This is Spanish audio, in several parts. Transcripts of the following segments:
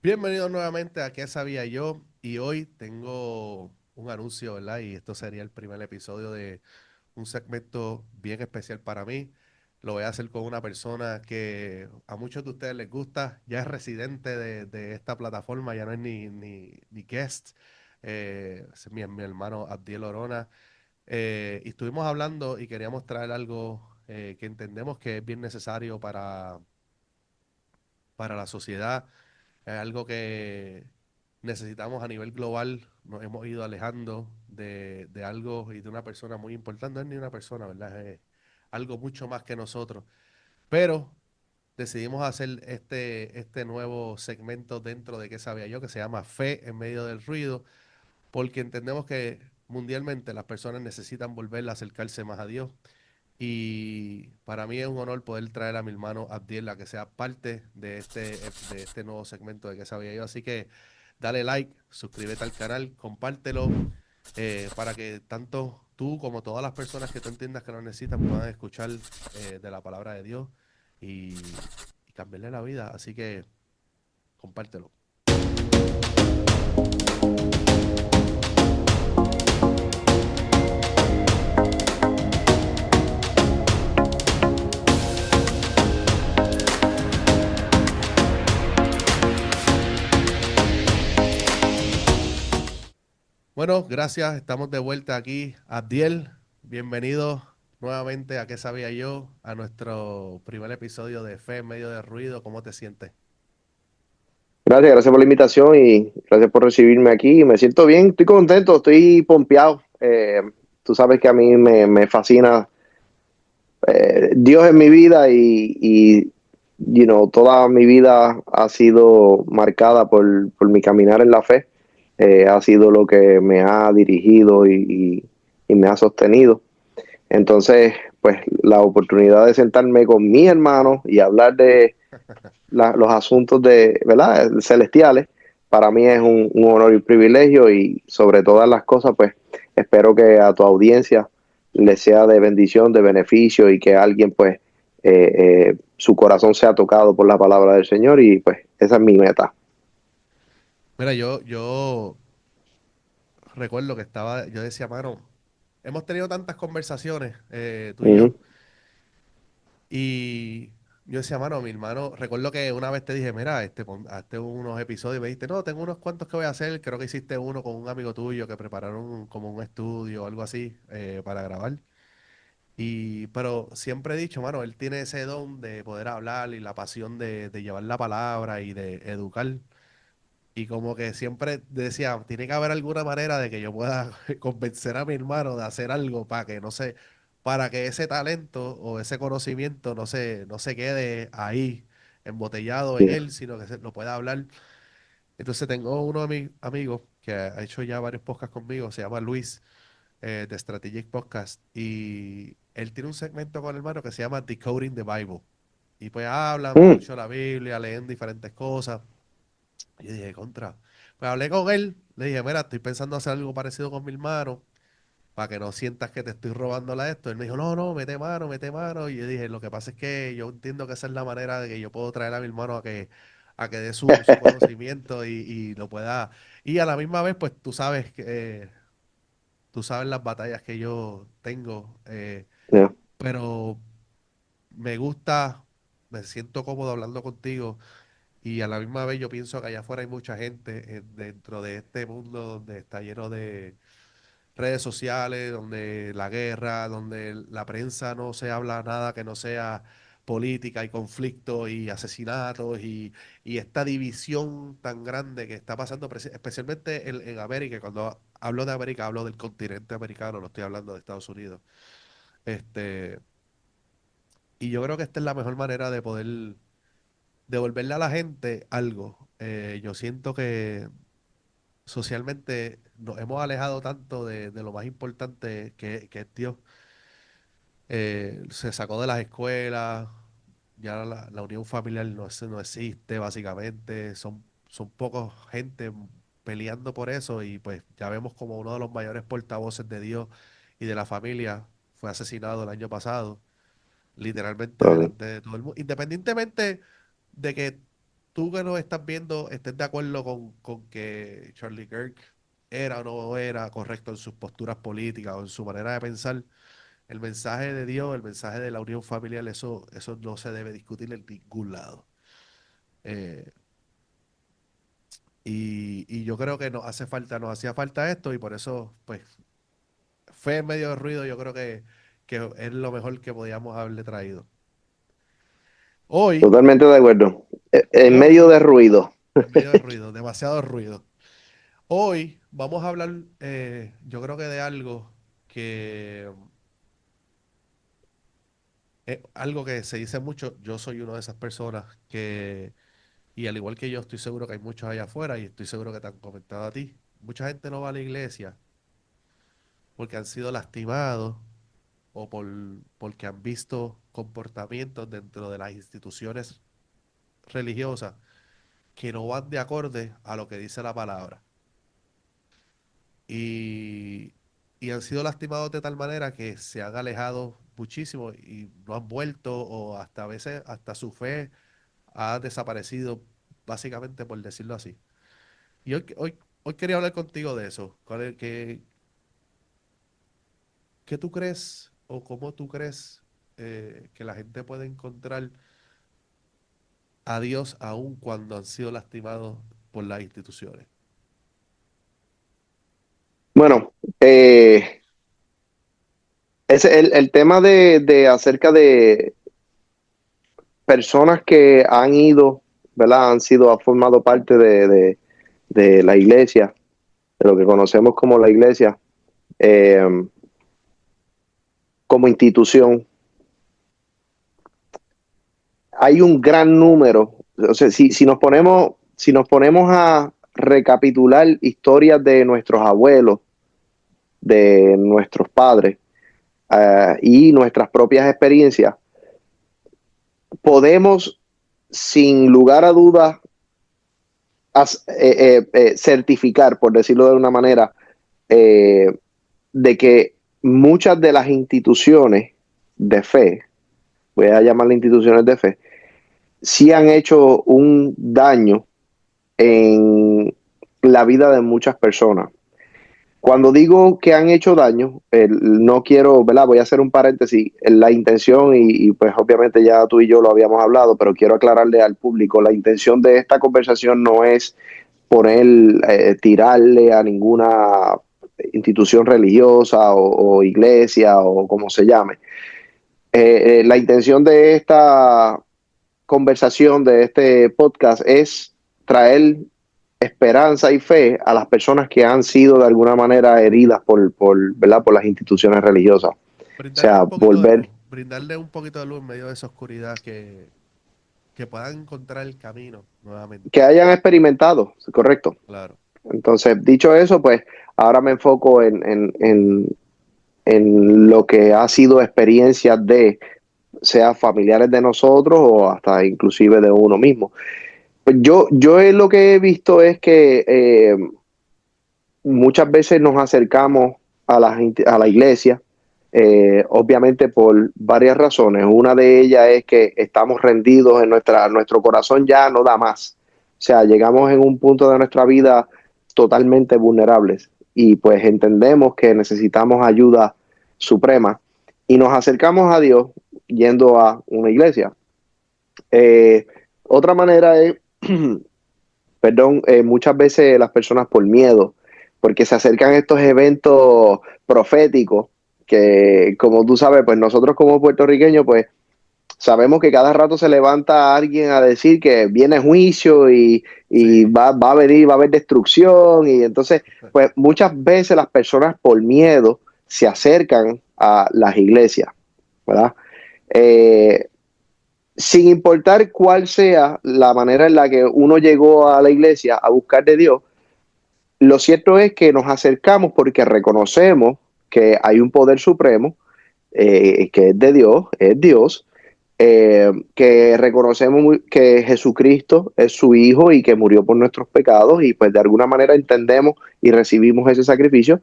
Bienvenidos nuevamente a ¿Qué sabía yo? Y hoy tengo un anuncio, ¿verdad? Y esto sería el primer episodio de un segmento bien especial para mí. Lo voy a hacer con una persona que a muchos de ustedes les gusta, ya es residente de esta plataforma, ya no es ni guest. Es mi hermano Abdiel Orona. Y estuvimos hablando y queríamos traer algo que entendemos que es bien necesario para la sociedad. Es algo que necesitamos a nivel global. Nos hemos ido alejando de algo y de una persona muy importante. No es ni una persona, ¿verdad? Es algo mucho más que nosotros. Pero decidimos hacer este nuevo segmento dentro de ¿Qué sabía yo? Que se llama Fe en medio del ruido, porque entendemos que mundialmente las personas necesitan volver a acercarse más a Dios. Y para mí es un honor poder traer a mi hermano Abdiel a que sea parte de este nuevo segmento de ¿Qué sabía yo? Así que dale like, suscríbete al canal, compártelo, para que tanto tú como todas las personas que tú entiendas que lo necesitan puedan escuchar de la palabra de Dios y cambiarle la vida. Así que compártelo. Bueno, gracias. Estamos de vuelta aquí. Abdiel, bienvenido nuevamente a ¿Qué sabía yo? A nuestro primer episodio de Fe en medio de ruido. ¿Cómo te sientes? Gracias por la invitación y gracias por recibirme aquí. Me siento bien, estoy contento, estoy pompeado. Tú sabes que a mí me fascina Dios en mi vida y toda mi vida ha sido marcada por mi caminar en la fe. Ha sido lo que me ha dirigido y me ha sostenido. Entonces, pues la oportunidad de sentarme con mis hermanos y hablar de los asuntos ¿verdad? Celestiales, para mí es un honor y un privilegio y sobre todas las cosas, pues espero que a tu audiencia le sea de bendición, de beneficio y que alguien pues su corazón sea tocado por la palabra del Señor y pues esa es mi meta. Mira, yo recuerdo que yo decía, mano, hemos tenido tantas conversaciones, tú y yo, Ujú. y yo decía, mano, mi hermano, recuerdo que una vez te dije, mira, hazte unos episodios y me dijiste, no, tengo unos cuantos que voy a hacer, creo que hiciste uno con un amigo tuyo que prepararon como un estudio o algo así para grabar. Pero siempre he dicho, mano, él tiene ese don de poder hablar y la pasión de llevar la palabra y de educar. Y como que siempre decía, tiene que haber alguna manera de que yo pueda convencer a mi hermano de hacer algo para que, no sé, para que ese talento o ese conocimiento no se quede ahí embotellado en él, sino que lo pueda hablar. Entonces tengo uno de mis amigos que ha hecho ya varios podcasts conmigo, se llama Luis, de Strategic Podcast, y él tiene un segmento con el hermano que se llama Decoding the Bible. Y pues hablan Mm. mucho la Biblia, leen diferentes cosas. Y yo dije, contra. Pues hablé con él, le dije, mira, estoy pensando hacer algo parecido con mi hermano, para que no sientas que te estoy robando esto. Él me dijo, no, no, mete mano, mete mano. Y yo dije, lo que pasa es que yo entiendo que esa es la manera de que yo puedo traer a mi hermano a que dé su conocimiento y lo pueda. Y a la misma vez, pues tú sabes las batallas que yo tengo, Yeah. pero me gusta, me siento cómodo hablando contigo. Y a la misma vez yo pienso que allá afuera hay mucha gente dentro de este mundo donde está lleno de redes sociales, donde la guerra, donde la prensa no se habla nada que no sea política y conflicto y asesinatos y esta división tan grande que está pasando especialmente en América. Y cuando hablo de América, hablo del continente americano, no estoy hablando de Estados Unidos. Este, y yo creo que esta es la mejor manera de poder devolverle a la gente algo. Yo siento que socialmente nos hemos alejado tanto de lo más importante que es Dios. Se sacó de las escuelas, ya la unión familiar no existe básicamente, son pocos gente peleando por eso y pues ya vemos como uno de los mayores portavoces de Dios y de la familia fue asesinado el año pasado, literalmente Amén. delante de todo el mundo, independientemente de que tú que nos estás viendo, estés de acuerdo con que Charlie Kirk era o no era correcto en sus posturas políticas o en su manera de pensar, el mensaje de Dios, el mensaje de la unión familiar, eso no se debe discutir en ningún lado. Eh, y yo creo que nos hacía falta esto y por eso, pues, fe en medio de ruido, yo creo que es lo mejor que podíamos haberle traído. Hoy, Totalmente de acuerdo. En yo, medio de ruido. en medio de ruido, demasiado ruido. Hoy vamos a hablar, yo creo que de algo que es algo que se dice mucho. Yo soy una de esas personas que, y al igual que yo, estoy seguro que hay muchos allá afuera y estoy seguro que te han comentado a ti. Mucha gente no va a la iglesia porque han sido lastimados o porque han visto comportamientos dentro de las instituciones religiosas que no van de acorde a lo que dice la palabra. Y, y han sido lastimados de tal manera que se han alejado muchísimo y no han vuelto o hasta a veces hasta su fe ha desaparecido, básicamente por decirlo así. Y hoy quería hablar contigo de eso. ¿Qué tú crees o cómo tú crees que la gente puede encontrar a Dios aun cuando han sido lastimados por las instituciones? Bueno, es el tema de acerca de personas que han ido, ¿verdad? Han formado parte de la iglesia, de lo que conocemos como la iglesia, eh, como institución. Hay un gran número. O sea, si nos ponemos a recapitular historias de nuestros abuelos, de nuestros padres, y nuestras propias experiencias, podemos, sin lugar a dudas, certificar, por decirlo de una manera, eh, de que muchas de las instituciones de fe, voy a llamarlas instituciones de fe, sí han hecho un daño en la vida de muchas personas. Cuando digo que han hecho daño, no quiero, ¿verdad? Voy a hacer un paréntesis. La intención, pues obviamente ya tú y yo lo habíamos hablado, pero quiero aclararle al público, la intención de esta conversación no es poner, tirarle a ninguna institución religiosa o iglesia o como se llame. La intención de esta conversación, de este podcast, es traer esperanza y fe a las personas que han sido de alguna manera heridas ¿verdad? Por las instituciones religiosas. O Brindarle sea, un poquito de volver, luz, brindarle un poquito de luz en medio de esa oscuridad que puedan encontrar el camino nuevamente. que hayan experimentado, correcto. Claro. Entonces, dicho eso, pues ahora me enfoco en lo que ha sido experiencia de, sea familiares de nosotros o hasta inclusive de uno mismo. Pues yo lo que he visto es que muchas veces nos acercamos a la iglesia, obviamente por varias razones. Una de ellas es que estamos rendidos en nuestro corazón ya no da más. O sea, llegamos en un punto de nuestra vida totalmente vulnerables y pues entendemos que necesitamos ayuda suprema y nos acercamos a Dios yendo a una iglesia. Otra manera es, perdón, muchas veces las personas por miedo, porque se acercan estos eventos proféticos que, como tú sabes, pues nosotros como puertorriqueños, pues sabemos que cada rato se levanta alguien a decir que viene juicio y Sí, va a venir, va a haber destrucción, y entonces, pues muchas veces las personas por miedo se acercan a las iglesias, ¿verdad? Eh, Sin importar cuál sea la manera en la que uno llegó a la iglesia a buscar de Dios, lo cierto es que nos acercamos porque reconocemos que hay un poder supremo, que es de Dios, es Dios, que reconocemos que Jesucristo es su Hijo y que murió por nuestros pecados y pues de alguna manera entendemos y recibimos ese sacrificio,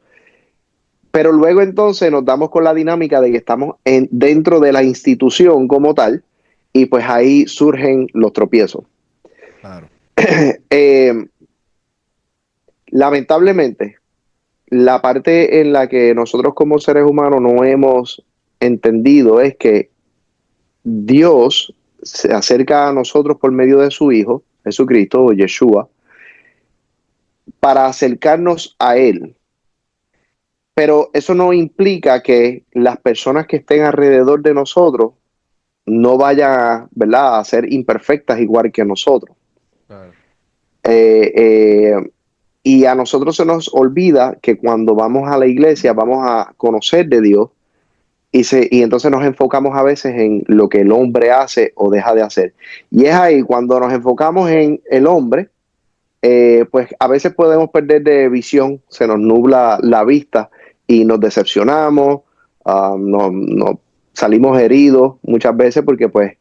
pero luego entonces nos damos con la dinámica de que estamos dentro de la institución como tal y pues ahí surgen los tropiezos. Claro, Eh, lamentablemente, la parte en la que nosotros como seres humanos no hemos entendido es que Dios se acerca a nosotros por medio de su Hijo, Jesucristo o Yeshua, para acercarnos a Él. Pero eso no implica que las personas que estén alrededor de nosotros no vayan, ¿verdad?, a ser imperfectas igual que nosotros. claro. Eh, eh, y a nosotros se nos olvida que cuando vamos a la iglesia vamos a conocer de Dios y entonces nos enfocamos a veces en lo que el hombre hace o deja de hacer. Y es ahí cuando nos enfocamos en el hombre, pues a veces podemos perder de visión, se nos nubla la vista y nos decepcionamos, no, salimos heridos muchas veces porque pues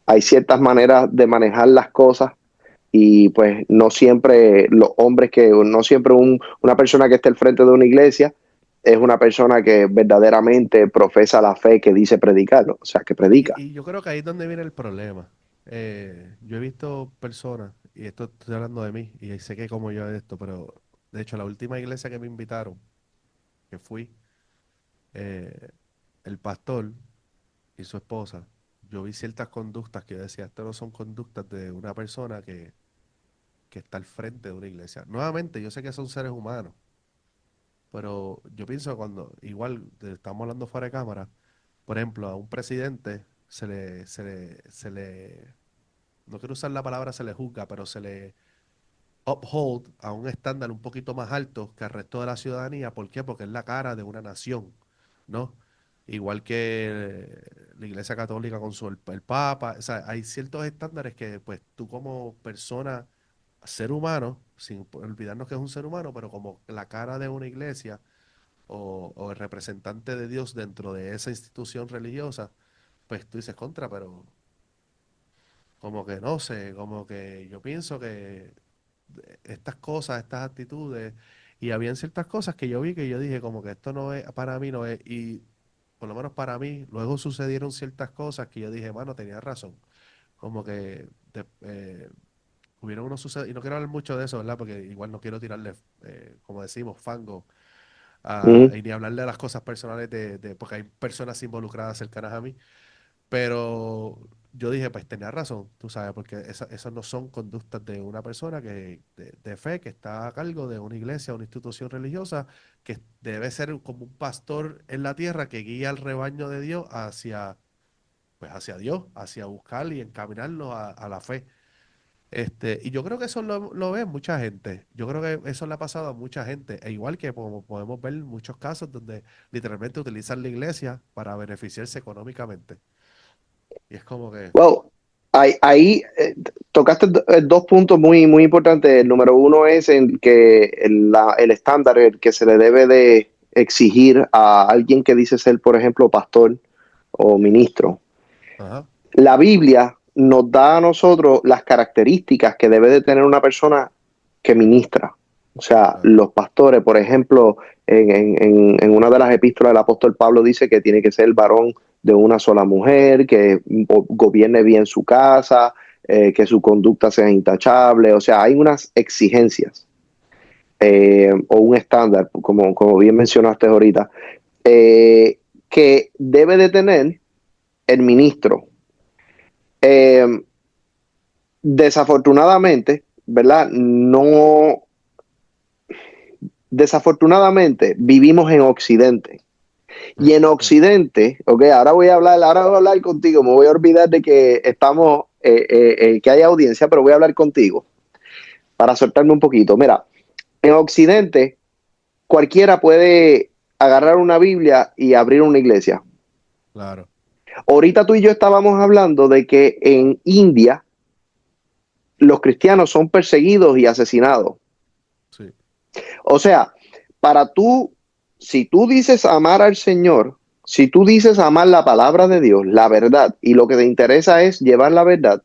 hay ciertas maneras de manejar las cosas y pues no siempre los hombres no siempre una persona que esté al frente de una iglesia es una persona que verdaderamente profesa la fe que dice predicar, ¿no? O sea, que predica. Y yo creo que ahí es donde viene el problema. Yo he visto personas, y esto estoy hablando de mí, y sé que como yo de esto, pero de hecho la última iglesia que me invitaron, que fui, eh, el pastor y su esposa, yo vi ciertas conductas que yo decía, estas no son conductas de una persona que está al frente de una iglesia. Nuevamente, yo sé que son seres humanos, pero yo pienso que cuando, igual estamos hablando fuera de cámara, por ejemplo, a un presidente no quiero usar la palabra se le juzga, pero se le uphold a un estándar un poquito más alto que al resto de la ciudadanía. ¿Por qué? Porque es la cara de una nación, ¿no? Igual que la Iglesia Católica con el Papa. O sea, hay ciertos estándares que, pues, tú como persona, ser humano, sin olvidarnos que es un ser humano, pero como la cara de una iglesia o el representante de Dios dentro de esa institución religiosa, pues tú dices contra, pero como que no sé, como que yo pienso que estas cosas, estas actitudes, y habían ciertas cosas que yo vi que yo dije como que esto no es, para mí no es, y por lo menos para mí, luego sucedieron ciertas cosas que yo dije, mano, tenía razón, como que hubieron unos sucesos, y no quiero hablar mucho de eso, ¿verdad? Porque igual no quiero tirarle, como decimos, fango, Ujú. y ni hablarle de las cosas personales porque hay personas involucradas cercanas a mí, pero yo dije, pues tenía razón, tú sabes, porque esas no son conductas de una persona de fe que está a cargo de una iglesia, una institución religiosa, que debe ser como un pastor en la tierra que guía al rebaño de Dios pues hacia Dios, hacia buscar y encaminarlo a la fe. Y yo creo que eso lo ve mucha gente. Yo creo que eso le ha pasado a mucha gente. E igual que como podemos ver muchos casos donde literalmente utilizan la iglesia para beneficiarse económicamente. Y es como que, Well, ahí tocaste dos puntos muy, muy importantes. El número uno es en que el estándar el que se le debe de exigir a alguien que dice ser, por ejemplo, pastor o ministro. ajá, La Biblia nos da a nosotros las características que debe de tener una persona que ministra. O sea, claro, los pastores, por ejemplo, en una de las epístolas del apóstol Pablo dice que tiene que ser el varón de una sola mujer, que gobierne bien su casa, que su conducta sea intachable. O sea, hay unas exigencias o un estándar, como bien mencionaste ahorita, que debe de tener el ministro. Eh, desafortunadamente, ¿verdad? No, desafortunadamente vivimos en Occidente. Y en Occidente, ok, ahora voy a hablar contigo, me voy a olvidar de que estamos, que hay audiencia, pero voy a hablar contigo para soltarme un poquito. Mira, en Occidente cualquiera puede agarrar una Biblia y abrir una iglesia. claro, Ahorita tú y yo estábamos hablando de que en India los cristianos son perseguidos y asesinados. sí, O sea, para tú, si tú dices amar al Señor, si tú dices amar la palabra de Dios, la verdad, y lo que te interesa es llevar la verdad,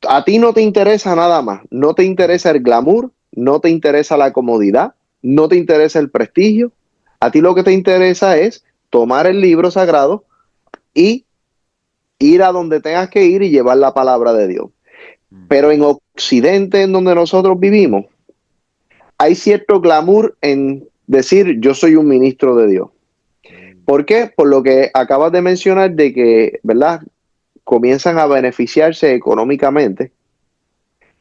a ti no te interesa nada más, no te ujú, interesa el glamour, no te interesa la comodidad, no te interesa el prestigio, a ti lo que te interesa es tomar el libro sagrado y ir a donde tengas que ir y llevar la palabra de Dios. Ujú. Pero en Occidente, en donde nosotros vivimos, hay cierto glamour en decir yo soy un ministro de Dios. Mm. ¿Por qué? Por lo que acabas de mencionar de que, ¿verdad? Comienzan a beneficiarse económicamente,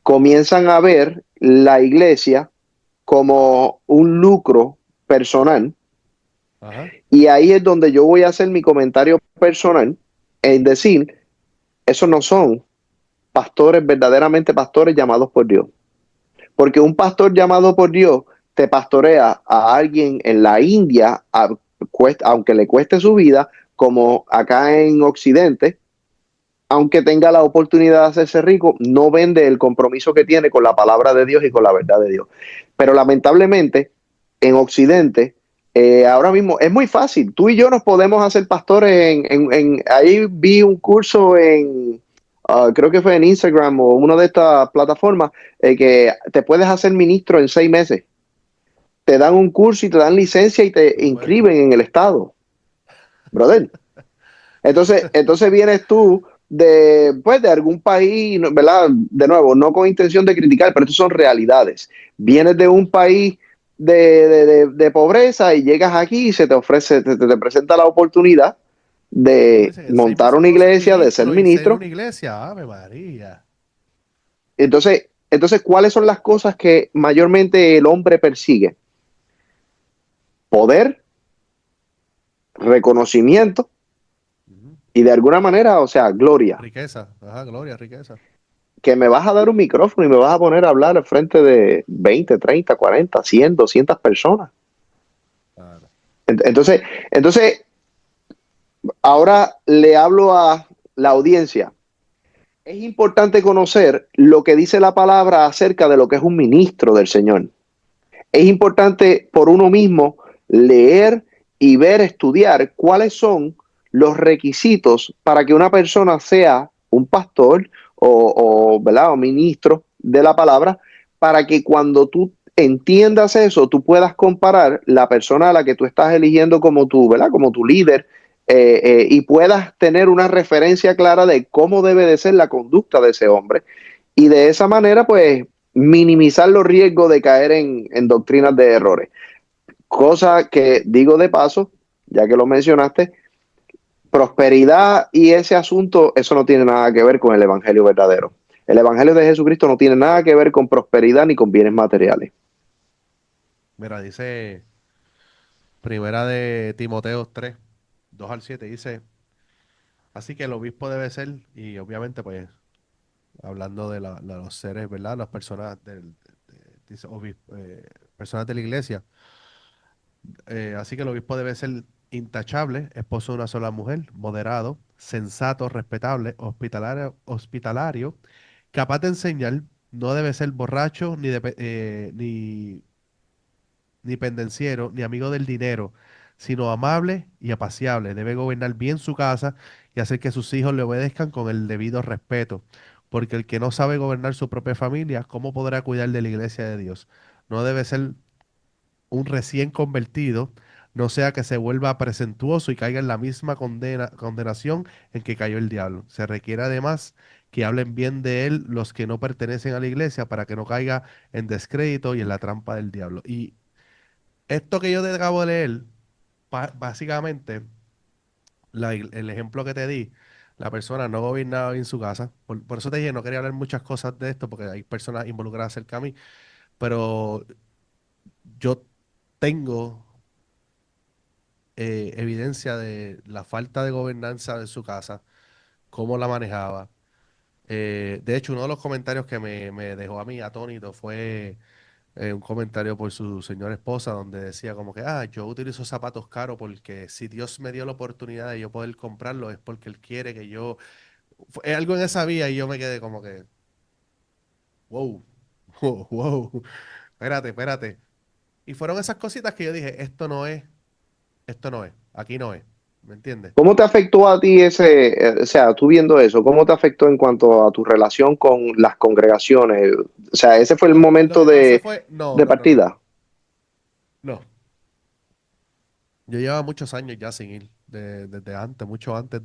comienzan a ver la iglesia como un lucro personal. Ajá. Y ahí es donde yo voy a hacer mi comentario personal en decir, esos no son pastores, verdaderamente pastores llamados por Dios. Porque un pastor llamado por Dios te pastorea a alguien en la India, aunque le cueste su vida, como acá en Occidente, aunque tenga la oportunidad de hacerse rico, no vende el compromiso que tiene con la palabra de Dios y con la verdad de Dios. Pero lamentablemente, en Occidente, ahora mismo es muy fácil. Tú y yo nos podemos hacer pastores ahí vi un curso creo que fue en Instagram o una de estas plataformas, que te puedes hacer ministro en 6 meses. Te dan un curso y te dan licencia y te No juegues. inscriben en el Estado, brother. Sí. Entonces vienes tú pues, de algún país, ¿verdad? De nuevo, no con intención de criticar, pero estas son realidades. Vienes de un país de pobreza y llegas aquí y se te ofrece, te presenta la oportunidad No, de dicen, en seis montar meses una puedo ser iglesia, de ser ministro y ser ministro. una iglesia. Ave María. Entonces, ¿cuáles son las cosas que mayormente el hombre persigue? Poder, reconocimiento Ujú. y de alguna manera, o sea, gloria. Riqueza. Ajá, gloria, riqueza. Que me vas a dar un micrófono y me vas a poner a hablar al frente de 20, 30, 40, 100, 200 personas. Claro. Entonces, entonces, ahora le hablo a la audiencia. Es importante conocer lo que dice la palabra acerca de lo que es un ministro del Señor. Es importante por uno mismo leer y ver, estudiar cuáles son los requisitos para que una persona sea un pastor ¿verdad? O ministro de la palabra, para que cuando tú entiendas eso, tú puedas comparar la persona a la que tú estás eligiendo como tu, ¿verdad? Como tu líder, y puedas tener una referencia clara de cómo debe de ser la conducta de ese hombre. Y de esa manera, pues, minimizar los riesgos de caer en doctrinas de errores. Cosa que digo de paso, ya que lo mencionaste, prosperidad y ese asunto, eso no tiene nada que ver con el Evangelio verdadero. El Evangelio de Jesucristo no tiene nada que ver con prosperidad ni con bienes materiales. Mira, dice Primera de Timoteo 3, 2 al 7 dice, así que el obispo debe ser, y obviamente pues hablando de, de los seres, ¿verdad? Las personas dice personas de la iglesia. Así que el obispo debe ser intachable, esposo de una sola mujer, moderado, sensato, respetable, hospitalario, capaz de enseñar, no debe ser borracho, ni pendenciero, ni amigo del dinero, sino amable y apaciable. Debe gobernar bien su casa y hacer que sus hijos le obedezcan con el debido respeto. Porque el que no sabe gobernar su propia familia, ¿cómo podrá cuidar de la iglesia de Dios? No debe ser un recién convertido, no sea que se vuelva presentuoso y caiga en la misma condenación en que cayó el diablo. Se requiere además que hablen bien de él los que no pertenecen a la iglesia para que no caiga en descrédito y en la trampa del diablo. Y esto que yo te acabo de leer, básicamente, el ejemplo que te di, la persona no gobernaba bien su casa. Por eso te dije, no quería hablar muchas cosas de esto porque hay personas involucradas cerca a mí, pero yo tengo evidencia de la falta de gobernanza de su casa, cómo la manejaba. De hecho, uno de los comentarios que me dejó a mí atónito fue un comentario por su señora esposa donde decía como que, yo utilizo zapatos caros porque si Dios me dio la oportunidad de yo poder comprarlo es porque Él quiere que yo... Fue algo en esa vía y yo me quedé como que, wow, wow, wow, espérate, espérate. Y fueron esas cositas que yo dije, esto no es, aquí no es, ¿me entiendes? ¿Cómo te afectó a ti o sea, tú viendo eso, cómo te afectó en cuanto a tu relación con las congregaciones? O sea, ese fue el Lo momento que pasa fue, no, de no, no, no, partida. no. Yo llevaba muchos años ya sin ir, desde antes, mucho antes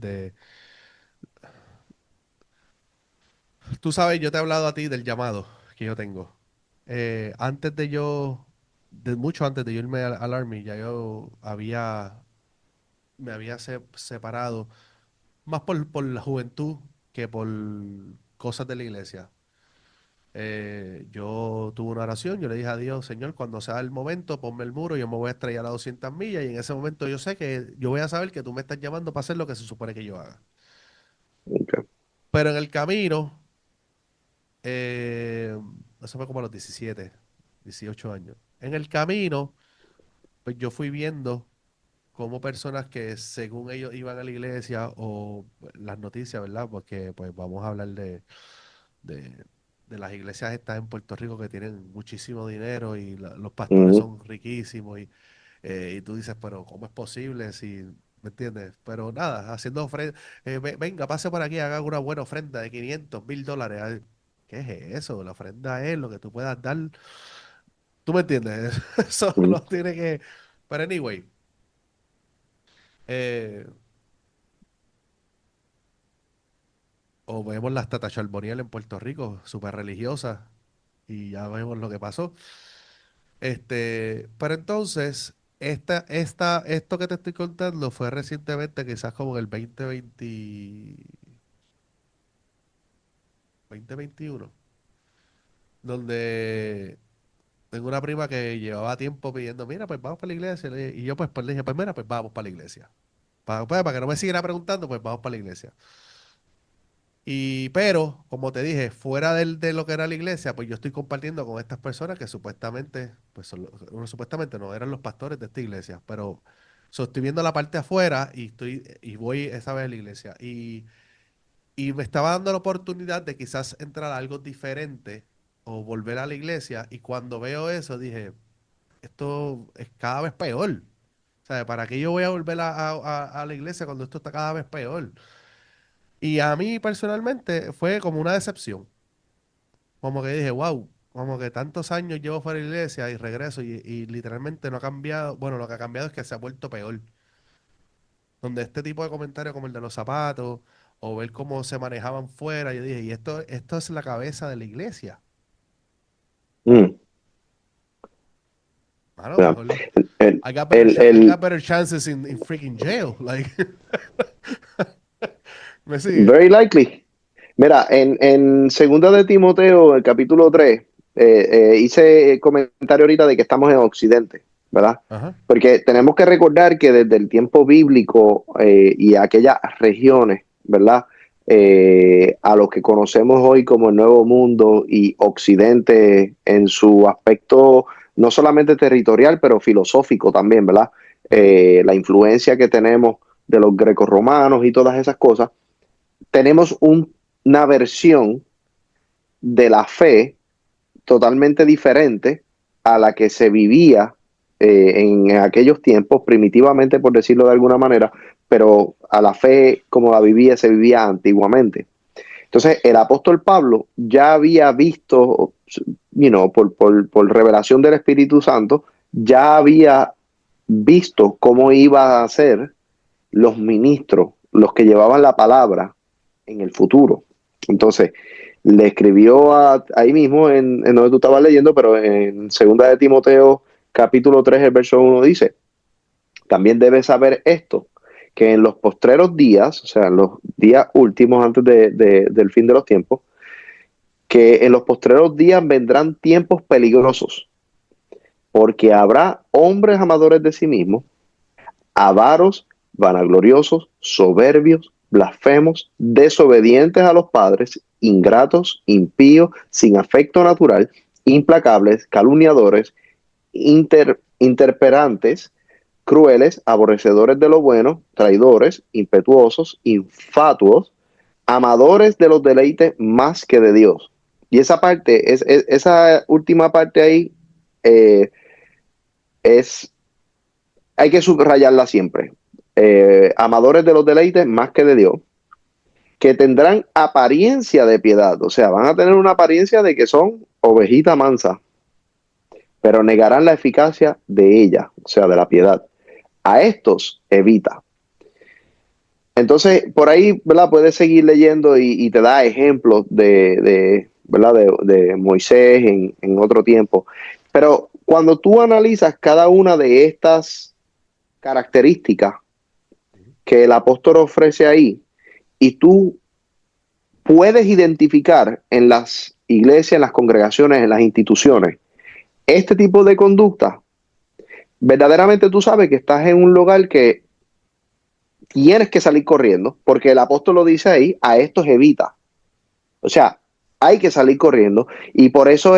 Tú sabes, yo te he hablado a ti del llamado que yo tengo. Antes de yo, de mucho antes de yo irme al Army, ya yo me había separado, más por la juventud que por cosas de la iglesia. Yo tuve una oración, yo le dije a Dios, Señor, cuando sea el momento, ponme el muro, yo me voy a estrellar a 200 millas y en ese momento yo sé que yo voy a saber que tú me estás llamando para hacer lo que se supone que yo haga. Okay. Pero en el camino, eh, eso fue como a los 17, 18 años. En el camino, pues yo fui viendo cómo personas que según ellos iban a la iglesia o las noticias, ¿verdad? Porque pues vamos a hablar de, de las iglesias estas en Puerto Rico que tienen muchísimo dinero y los pastores Ujú, son riquísimos y tú dices, pero ¿cómo es posible si... ¿Me entiendes? Pero nada, haciendo ofrenda, venga, pase por aquí, haga una buena ofrenda de 500,000 dólares. Ay, ¿qué es eso? La ofrenda es lo que tú puedas dar. ¿Tú me entiendes? Eso ujú. no tiene que... Pero anyway, eh, o vemos las Tata Charboniel en Puerto Rico, súper religiosas, y ya vemos lo que pasó. Pero entonces, esto que te estoy contando fue recientemente, quizás como en el 2020, 2021, donde tengo una prima que llevaba tiempo pidiendo, mira, pues vamos para la iglesia. Y yo pues le dije, pues mira, pues vamos para la iglesia. Para que no me siguiera preguntando, pues vamos para la iglesia. Pero, como te dije, fuera de lo que era la iglesia, pues yo estoy compartiendo con estas personas que supuestamente, pues bueno, supuestamente no eran los pastores de esta iglesia, pero estoy viendo la parte afuera y voy esa vez a la iglesia. Y me estaba dando la oportunidad de quizás entrar a algo diferente o volver a la iglesia. Y cuando veo eso, dije, esto es cada vez peor. O sea, ¿para qué yo voy a volver a la iglesia cuando esto está cada vez peor? Y a mí personalmente fue como una decepción. Como que dije, wow, como que tantos años llevo fuera de la iglesia y regreso y literalmente no ha cambiado. Bueno, lo que ha cambiado es que se ha vuelto peor. Donde este tipo de comentarios como el de los zapatos o ver cómo se manejaban fuera, yo dije, y esto es la cabeza de la iglesia. Mm, Mano, ya. mejor. El, I el, got better chances in freaking jail. Like, me sigue. very likely. Mira, en Segunda de Timoteo, el capítulo 3, hice comentario ahorita de que estamos en Occidente, ¿verdad? Ajá. Porque tenemos que recordar que desde el tiempo bíblico y aquellas regiones, ¿verdad? A lo que conocemos hoy como el Nuevo Mundo y Occidente en su aspecto no solamente territorial, pero filosófico también, ¿verdad? La influencia que tenemos de los grecorromanos y todas esas cosas tenemos una versión de la fe totalmente diferente a la que se vivía en aquellos tiempos, primitivamente por decirlo de alguna manera, pero a la fe como la vivía, se vivía antiguamente. Entonces, el apóstol Pablo ya había visto, por revelación del Espíritu Santo, ya había visto cómo iba a ser los ministros, los que llevaban la palabra en el futuro. Entonces, le escribió ahí mismo en donde tú estabas leyendo, pero en Segunda de Timoteo capítulo 3 el verso 1 dice, también debes saber esto, que en los postreros días, o sea, en los días últimos antes del fin de los tiempos, que en los postreros días vendrán tiempos peligrosos, porque habrá hombres amadores de sí mismos, avaros, vanagloriosos, soberbios, blasfemos, desobedientes a los padres, ingratos, impíos, sin afecto natural, implacables, calumniadores, interperantes, crueles, aborrecedores de lo bueno, traidores, impetuosos, infatuos, amadores de los deleites más que de Dios. Y esa parte, esa última parte ahí, eh, es hay que subrayarla siempre. Amadores de los deleites más que de Dios, que tendrán apariencia de piedad, o sea, van a tener una apariencia de que son ovejita mansa, pero negarán la eficacia de ella, o sea, de la piedad. A estos evita. Entonces, por ahí, ¿verdad? Puedes seguir leyendo y te da ejemplos ¿verdad? De Moisés en otro tiempo. Pero cuando tú analizas cada una de estas características Ujú. que el apóstol ofrece ahí, y tú puedes identificar en las iglesias, en las congregaciones, en las instituciones, este tipo de conducta, verdaderamente tú sabes que estás en un lugar que tienes que salir corriendo, porque el apóstol lo dice ahí, a estos evita. O sea, hay que salir corriendo y por eso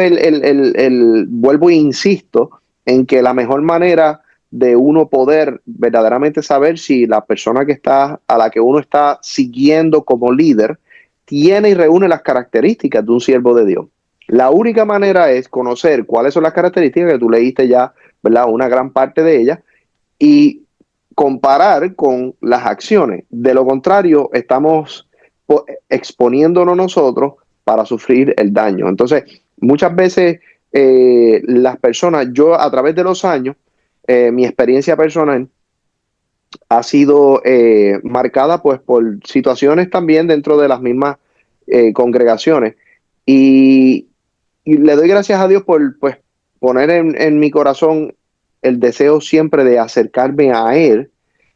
vuelvo e insisto en que la mejor manera de uno poder verdaderamente saber si la persona que está, a la que uno está siguiendo como líder, tiene y reúne las características de un siervo de Dios. La única manera es conocer cuáles son las características que tú leíste ya, ¿verdad? Una gran parte de ellas y comparar con las acciones. De lo contrario, estamos exponiéndonos nosotros para sufrir el daño. Entonces, muchas veces las personas, yo a través de los años, mi experiencia personal ha sido marcada pues por situaciones también dentro de las mismas congregaciones y, y, le doy gracias a Dios por pues poner en mi corazón el deseo siempre de acercarme a Él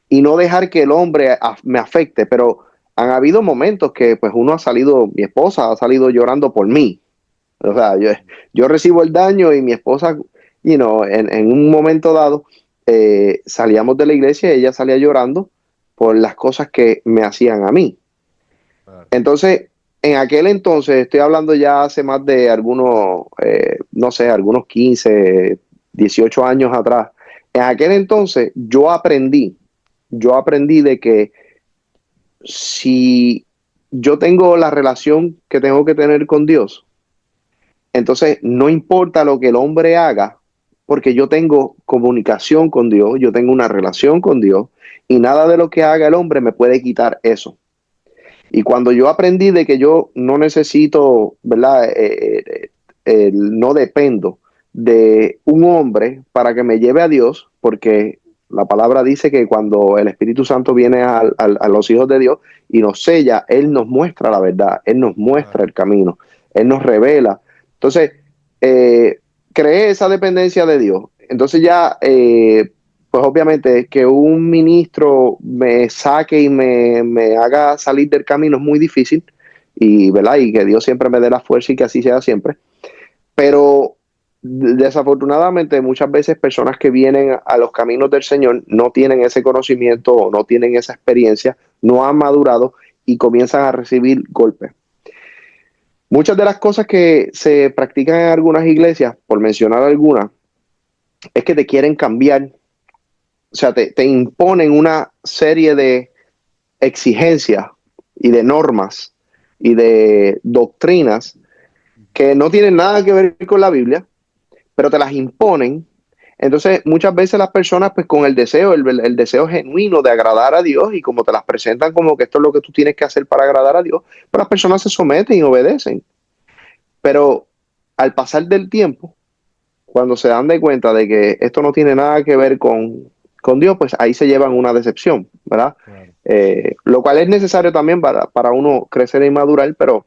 y no dejar que el hombre me afecte, pero han habido momentos que pues uno ha salido, mi esposa ha salido llorando por mí. O sea, yo recibo el daño y mi esposa, en un momento dado salíamos de la iglesia y ella salía llorando por las cosas que me hacían a mí. Claro. Entonces, en aquel entonces, estoy hablando ya hace más de algunos, no sé, algunos 15 18 años atrás, en aquel entonces yo aprendí de que si yo tengo la relación que tengo que tener con Dios, entonces no importa lo que el hombre haga, porque yo tengo comunicación con Dios, yo tengo una relación con Dios, y nada de lo que haga el hombre me puede quitar eso. Y cuando yo aprendí de que yo no necesito, ¿verdad? No dependo de un hombre para que me lleve a Dios, porque la palabra dice que cuando el Espíritu Santo viene a los hijos de Dios y nos sella, Él nos muestra la verdad, Él nos muestra Claro. el camino, Él nos revela. Entonces, eh, creé esa dependencia de Dios. Entonces ya pues obviamente que un ministro me saque y me haga salir del camino es muy difícil y, ¿verdad? Y que Dios siempre me dé la fuerza y que así sea siempre. Pero desafortunadamente muchas veces personas que vienen a los caminos del Señor no tienen ese conocimiento o no tienen esa experiencia, no han madurado y comienzan a recibir golpes. Muchas de las cosas que se practican en algunas iglesias, por mencionar algunas, es que te quieren cambiar, o sea, te imponen una serie de exigencias y de normas y de doctrinas Ujú. que no tienen nada que ver con la Biblia, pero te las imponen. Entonces, muchas veces las personas, pues con el deseo, el deseo genuino de agradar a Dios y como te las presentan como que esto es lo que tú tienes que hacer para agradar a Dios, pues las personas se someten y obedecen. Pero al pasar del tiempo, cuando se dan de cuenta de que esto no tiene nada que ver con Dios, pues ahí se llevan una decepción, ¿verdad? Claro. Lo cual es necesario también para uno crecer y madurar, pero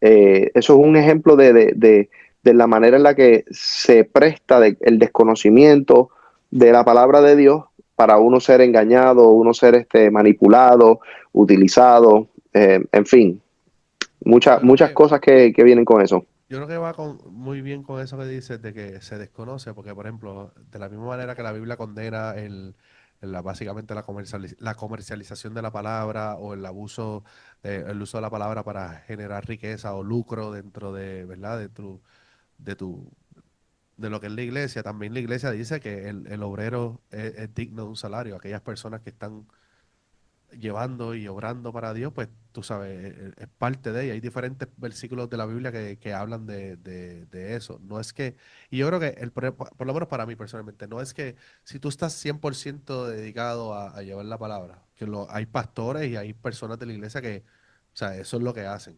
eso es un ejemplo de la manera en la que se presta el desconocimiento de la palabra de Dios para uno ser engañado, uno ser manipulado, utilizado, en fin, Yo creo muchas que, cosas que vienen con eso. yo creo que va muy bien con eso que dices de que se desconoce, porque por ejemplo, de la misma manera que la Biblia condena básicamente la comercialización de la palabra o el abuso, el uso de la palabra para generar riqueza o lucro dentro de, ¿verdad? De tu, de lo que es la iglesia, también la iglesia dice que el obrero es digno de un salario. Aquellas personas que están llevando y obrando para Dios, pues tú sabes, es parte de ella. Hay diferentes versículos de la Biblia que hablan de eso. No es que, y yo creo que, por lo menos para mí personalmente, no es que si tú estás 100% dedicado a llevar la palabra, hay pastores y hay personas de la iglesia que, o sea, eso es lo que hacen.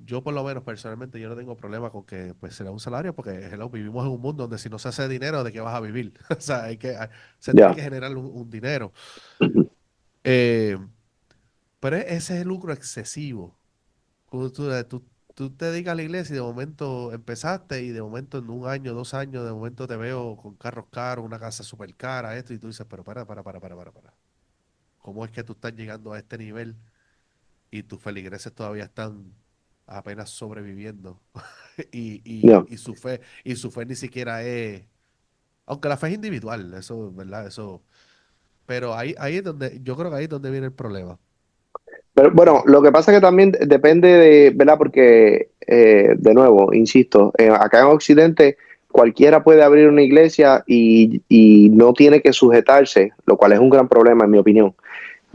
Yo por lo menos personalmente yo no tengo problema con que pues se da un salario porque hello, vivimos en un mundo donde si no se hace dinero, ¿de qué vas a vivir? O sea, se tiene Ya. que generar un dinero. Ujú. Eh, Pero ese es el lucro excesivo. Tú te dedicas a la iglesia y de momento empezaste y de momento en un año, 2 años, de momento te veo con carros caros, una casa súper cara, esto, y tú dices, pero para. ¿Cómo es que tú estás llegando a este nivel y tus feligreses todavía están apenas sobreviviendo? No. Y su fe ni siquiera es, aunque la fe es individual, eso, ¿verdad? Eso, pero ahí es donde, yo creo que ahí es donde viene el problema. Pero bueno, lo que pasa que también depende de, ¿verdad? Porque, de nuevo, insisto, acá en Occidente cualquiera puede abrir una iglesia y no tiene que sujetarse, lo cual es un gran problema en mi opinión.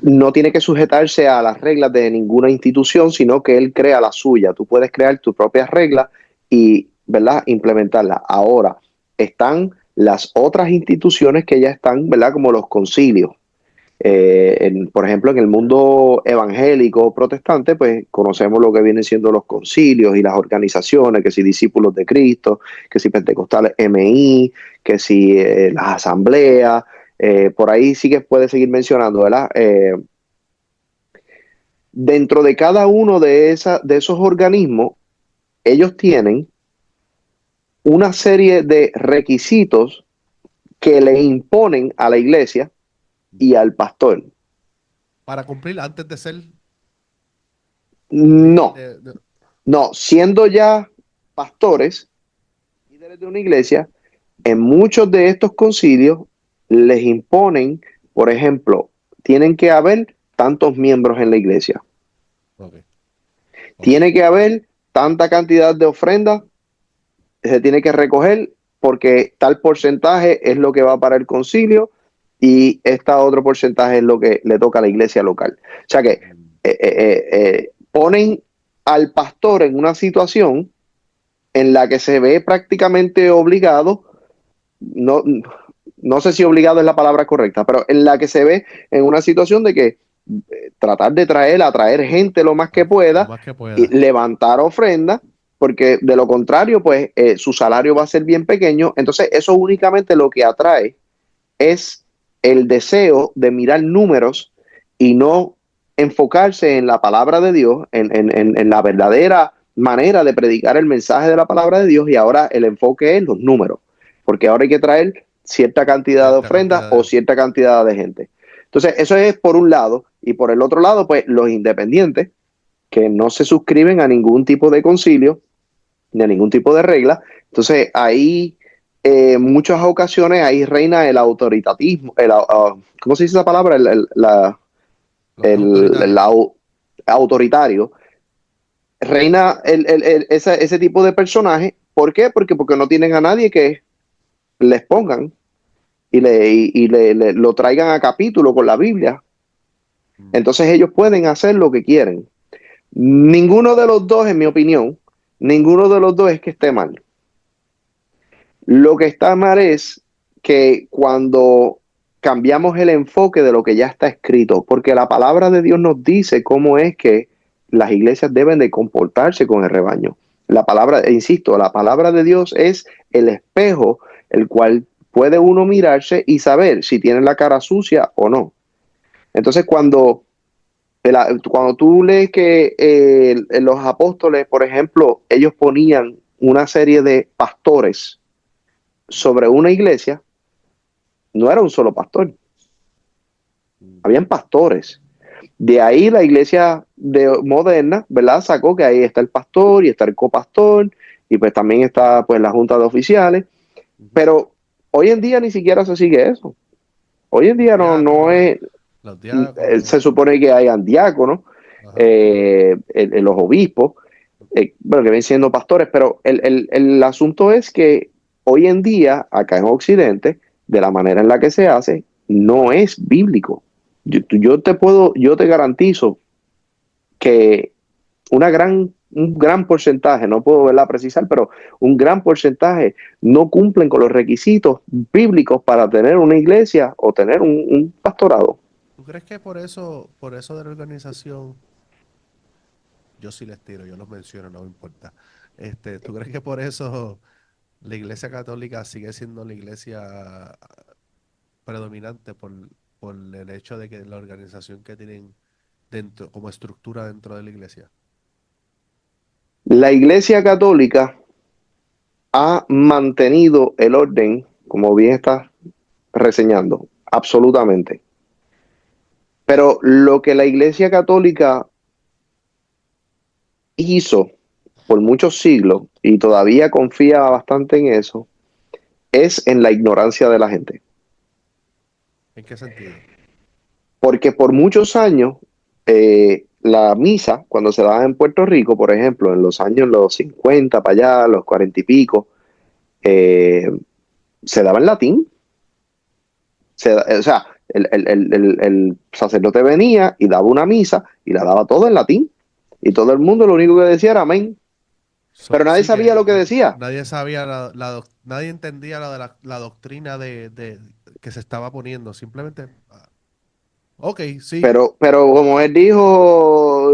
No tiene que sujetarse a las reglas de ninguna institución, sino que él crea la suya. Tú puedes crear tus propias reglas y, ¿verdad?, implementarlas. Ahora, están las otras instituciones que ya están, ¿verdad?, como los concilios. Por ejemplo, en el mundo evangélico protestante, pues conocemos lo que vienen siendo los concilios y las organizaciones, que si discípulos de Cristo, que si pentecostales MI, que si las asambleas, por ahí sí que puede seguir mencionando, ¿verdad? Dentro de cada uno de esos organismos, ellos tienen una serie de requisitos que le imponen a la iglesia y al pastor. Para cumplir antes de ser No, no, siendo ya pastores, líderes de una iglesia, en muchos de estos concilios les imponen, por ejemplo, tienen que haber tantos miembros en la iglesia, ok, ok. tiene que haber tanta cantidad de ofrendas, se tiene que recoger porque tal porcentaje es lo que va para el concilio y este otro porcentaje es lo que le toca a la iglesia local. O sea que Mm. ponen al pastor en una situación en la que se ve prácticamente obligado, no, no sé si obligado es la palabra correcta, pero en la que se ve en una situación de que tratar de atraer gente lo más que Lo pueda más que y pueda. levantar ofrendas, porque de lo contrario, pues su salario va a ser bien pequeño. Entonces, eso únicamente lo que atrae es el deseo de mirar números y no enfocarse en la palabra de Dios, en la verdadera manera de predicar el mensaje de la palabra de Dios y ahora el enfoque es los números, porque ahora hay que traer cierta cantidad de Cierta ofrendas cantidad o de... cierta cantidad de gente. Entonces, eso es por un lado, y por el otro lado, pues los independientes que no se suscriben a ningún tipo de concilio ni a ningún tipo de regla. Entonces, ahí muchas ocasiones ahí reina el autoritatismo, ¿cómo se dice esa palabra? Lo que es El autoritario. autoritario. Reina ese tipo de personaje. ¿Por qué? Porque no tienen a nadie que les pongan y lo traigan a capítulo con la Biblia. Mm. Entonces ellos pueden hacer lo que quieren. Ninguno de los dos, en mi opinión, ninguno de los dos es que esté mal. Lo que está mal es que cuando cambiamos el enfoque de lo que ya está escrito, porque la palabra de Dios nos dice cómo es que las iglesias deben de comportarse con el rebaño. La palabra, insisto, la palabra de Dios es el espejo, el cual puede uno mirarse y saber si tiene la cara sucia o no. Entonces, cuando tú lees que los apóstoles, por ejemplo, ellos ponían una serie de pastores sobre una iglesia, no era un solo pastor, Mm. habían pastores. De ahí la iglesia moderna, ¿verdad? Sacó que ahí está el pastor y está el copastor y pues también está pues la junta de oficiales, Ujú. pero hoy en día ni siquiera se sigue eso. Hoy en Los día no diáconos, es, los diáconos. se supone que hayan diáconos, Ajá. los obispos, bueno, que ven siendo pastores, pero el asunto es que hoy en día, acá en Occidente, de la manera en la que se hace, no es bíblico. Yo te garantizo que un gran porcentaje, no puedo verla precisar, pero un gran porcentaje no cumplen con los requisitos bíblicos para tener una iglesia o tener un pastorado. ¿Tú crees que por eso de la organización, yo sí les tiro, yo los menciono, no me importa. ¿Tú crees que por eso la iglesia católica sigue siendo la iglesia predominante por el hecho de que la organización que tienen dentro, como estructura dentro de la iglesia? La Iglesia Católica ha mantenido el orden, como bien estás reseñando, absolutamente. Pero lo que la Iglesia Católica hizo por muchos siglos, y todavía confía bastante en eso, es en la ignorancia de la gente. ¿En qué sentido? Porque por muchos años, la misa, cuando se daba en Puerto Rico, por ejemplo, en los años los 50 para allá, los 40 y pico, eh, se daba en latín. O sea, el sacerdote venía y daba una misa y la daba todo en latín. Y todo el mundo lo único que decía era amén. Pero nadie Sí sabía que lo que decía. nadie sabía nadie entendía la doctrina de que se estaba poniendo. Simplemente, ok, sí. Pero como él dijo,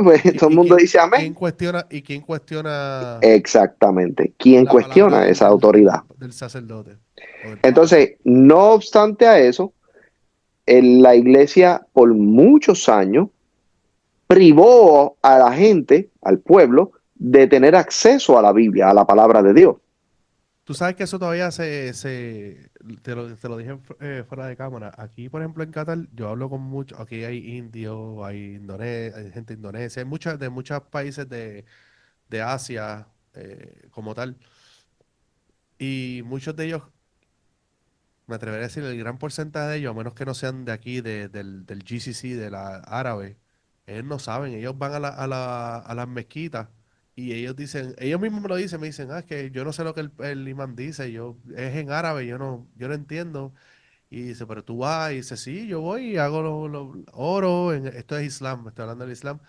pues todo el mundo dice Quién amén. cuestiona y quién cuestiona Exactamente. ¿Quién la palabra cuestiona esa autoridad? del sacerdote o del papa? Entonces, no obstante a eso, la iglesia por muchos años privó a la gente, al pueblo, de tener acceso a la Biblia, a la palabra de Dios. Tú sabes que eso todavía te lo dije fuera de cámara. Aquí, por ejemplo, en Qatar, yo hablo con muchos, aquí hay indios, hay gente de Indonesia, hay muchas de muchos países de Asia como tal. Y muchos de ellos, me atrevería a decir, el gran porcentaje de ellos, a menos que no sean de aquí, del GCC, de la árabe, ellos no saben, ellos van a las mezquitas y ellos dicen, ellos mismos me lo dicen, me dicen, es que yo no sé lo que el imán dice, es en árabe, yo no entiendo. Y dice, pero tú vas, y dice, sí, yo voy y hago oro, esto es Islam, estoy hablando del Islam.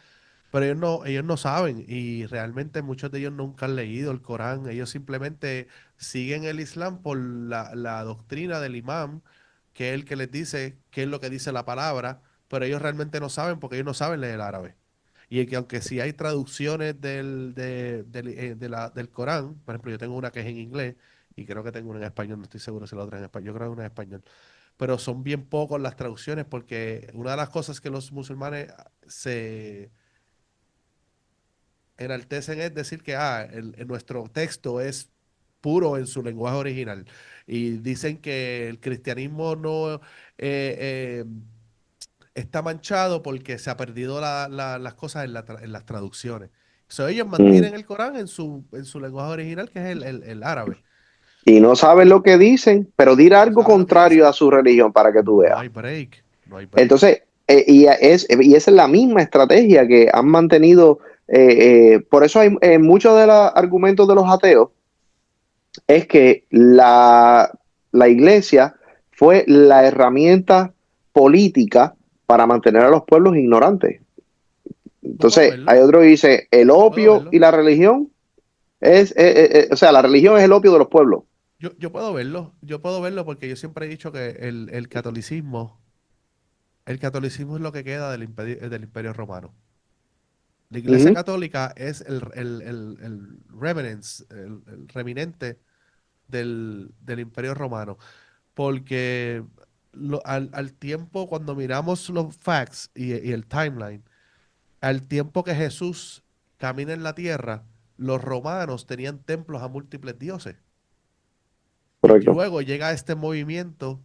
Pero ellos no saben y realmente muchos de ellos nunca han leído el Corán. Ellos simplemente siguen el Islam por la doctrina del imam, que es el que les dice qué es lo que dice la palabra, pero ellos realmente no saben porque ellos no saben leer el árabe. Y que aunque sí hay traducciones del Corán, por ejemplo, yo tengo una que es en inglés y creo que tengo una en español, no estoy seguro si la otra es en español, yo creo que una en español, pero son bien pocos las traducciones porque una de las cosas que los musulmanes se enaltecen es decir que nuestro texto es puro en su lenguaje original. Y dicen que el cristianismo no eh, está manchado porque se ha perdido las cosas en las traducciones. So, ellos Mm. mantienen el Corán en su lenguaje original, que es el árabe. Y no saben lo que dicen, pero dir No algo saben lo que contrario a dicen. su religión para que tú No veas. hay break. No hay break. Entonces, y esa es la misma estrategia que han mantenido. Por eso hay muchos de los argumentos de los ateos es que la iglesia fue la herramienta política para mantener a los pueblos ignorantes. Yo puedo Entonces, hay verlo. otro que dice, el Yo puedo opio y verlo. la religión o sea, la religión es el opio de los pueblos. Yo puedo verlo. Yo puedo verlo porque yo siempre he dicho que el catolicismo es lo que queda del Imperio Romano. La Iglesia Ujú. Católica es el remanence, el remanente del Imperio Romano, porque al tiempo, cuando miramos los facts y el timeline, al tiempo que Jesús camina en la tierra, los romanos tenían templos a múltiples dioses. Y Correcto. luego llega este movimiento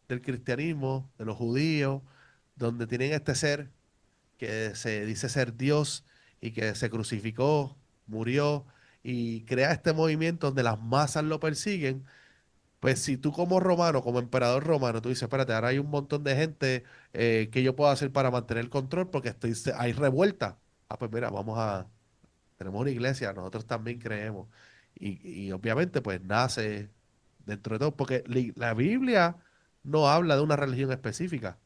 del cristianismo, de los judíos, donde tienen este ser que se dice ser Dios y que se crucificó, murió y crea este movimiento donde las masas lo persiguen. Pues si tú como romano, como emperador romano, tú dices, espérate, ahora hay un montón de gente que yo puedo hacer para mantener el control porque hay revuelta. Ah, pues mira, tenemos una iglesia, nosotros también creemos. Y obviamente pues nace dentro de todo, porque la Biblia no habla de una religión específica.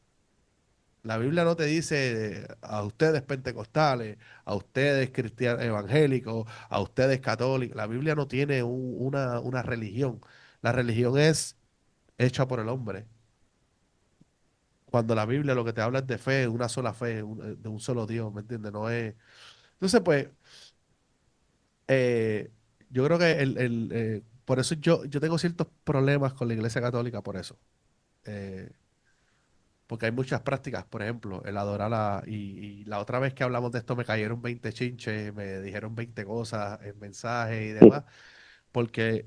La Biblia no te dice a ustedes pentecostales, a ustedes cristianos evangélicos, a ustedes católicos. La Biblia no tiene una religión. La religión es hecha por el hombre. Cuando la Biblia lo que te habla es de fe, una sola fe, de un solo Dios, ¿me entiendes? No es. Entonces, pues, eh, yo creo que por eso yo tengo ciertos problemas con la Iglesia Católica, por eso. Eh, porque hay muchas prácticas, por ejemplo, el adorar y la otra vez que hablamos de esto me cayeron 20 chinches, me dijeron 20 cosas en mensajes y demás, porque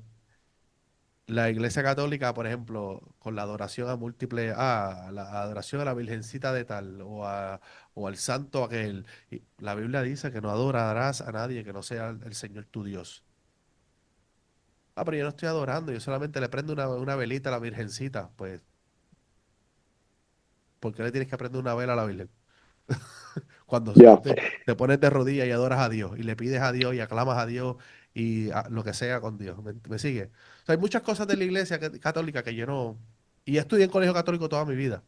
la Iglesia Católica, por ejemplo, con la adoración a múltiples, la adoración a la Virgencita de tal, o al santo aquel, y la Biblia dice que no adorarás a nadie que no sea el Señor tu Dios. Ah, pero yo no estoy adorando, yo solamente le prendo una velita a la Virgencita. Pues, ¿por qué le tienes que prender una vela a la Virgen? Cuando Ya. te pones de rodillas y adoras a Dios, y le pides a Dios y aclamas a Dios y lo que sea con Dios. ¿Me sigue? O sea, hay muchas cosas de la iglesia católica que yo no... Y yo estudié en colegio católico toda mi vida.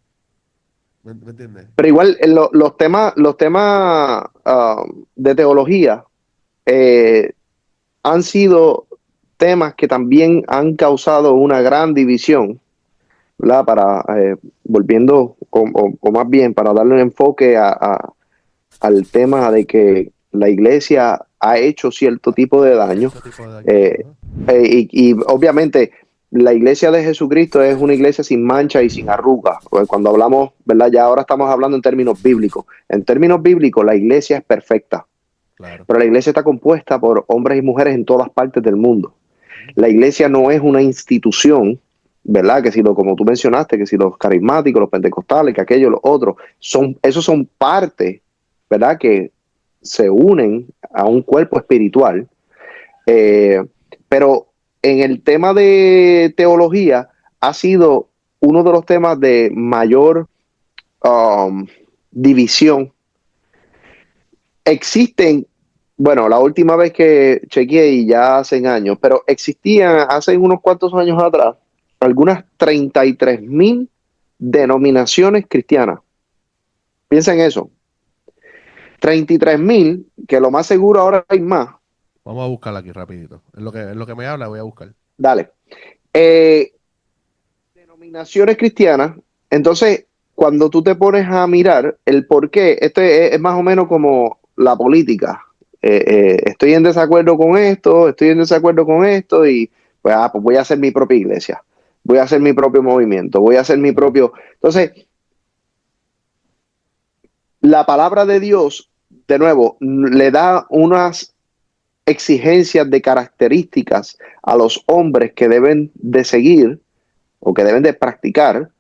¿Me entiendes? Pero igual los temas de teología eh, han sido temas que también han causado una gran división, ¿verdad? Volviendo, o más bien, para darle un enfoque al tema de que la iglesia ha hecho cierto tipo de Ha daño. hecho tipo de daño. eh, Ajá. y obviamente la iglesia de Jesucristo es una iglesia sin mancha y sin arrugas. Pues cuando hablamos, ¿verdad? Ya ahora estamos hablando en términos bíblicos. En términos bíblicos, la iglesia es perfecta, Claro. pero la iglesia está compuesta por hombres y mujeres en todas partes del mundo. Ujú. La iglesia no es una institución, ¿verdad? Que si lo, como tú mencionaste, que si los carismáticos, los pentecostales, que aquellos, los otros, esos son partes, ¿verdad? Que se unen a un cuerpo espiritual. Eh, pero en el tema de teología ha sido uno de los temas de mayor um, división. Existen, bueno, la última vez que chequeé y ya hace años, pero existían hace unos cuantos años atrás algunas 33,000 denominaciones cristianas. Piensa en eso. 33,000, que lo más seguro ahora hay más. Vamos a buscarla aquí rapidito. En lo que me habla voy a buscar. Dale. Eh, Denominaciones cristianas. Entonces, cuando tú te pones a mirar el por qué, esto es más o menos como la política. Estoy en desacuerdo con esto, estoy en desacuerdo con esto y pues voy a hacer mi propia iglesia, voy a hacer mi propio movimiento, voy a hacer mi Ajá. propio... Entonces, la palabra de Dios, de nuevo, le da unas exigencias de características a los hombres que deben de seguir o que deben de practicar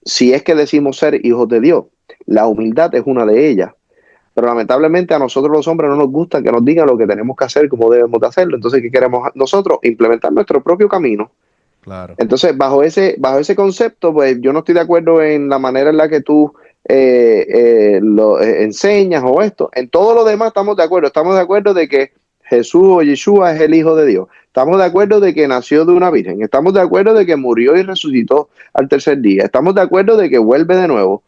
si es que decimos ser hijos de Dios. La humildad es una de ellas. Pero lamentablemente a nosotros los hombres no nos gusta que nos digan lo que tenemos que hacer, cómo debemos de hacerlo. Entonces, ¿qué queremos nosotros? Implementar nuestro propio camino. Claro. Entonces, bajo ese concepto, pues yo no estoy de acuerdo en la manera en la que tú lo enseñas o esto. En todo lo demás estamos de acuerdo. Estamos de acuerdo de que Jesús o Yeshua es el Hijo de Dios. Estamos de acuerdo de que nació de una virgen. Estamos de acuerdo de que murió y resucitó al tercer día. Estamos de acuerdo de que vuelve de nuevo.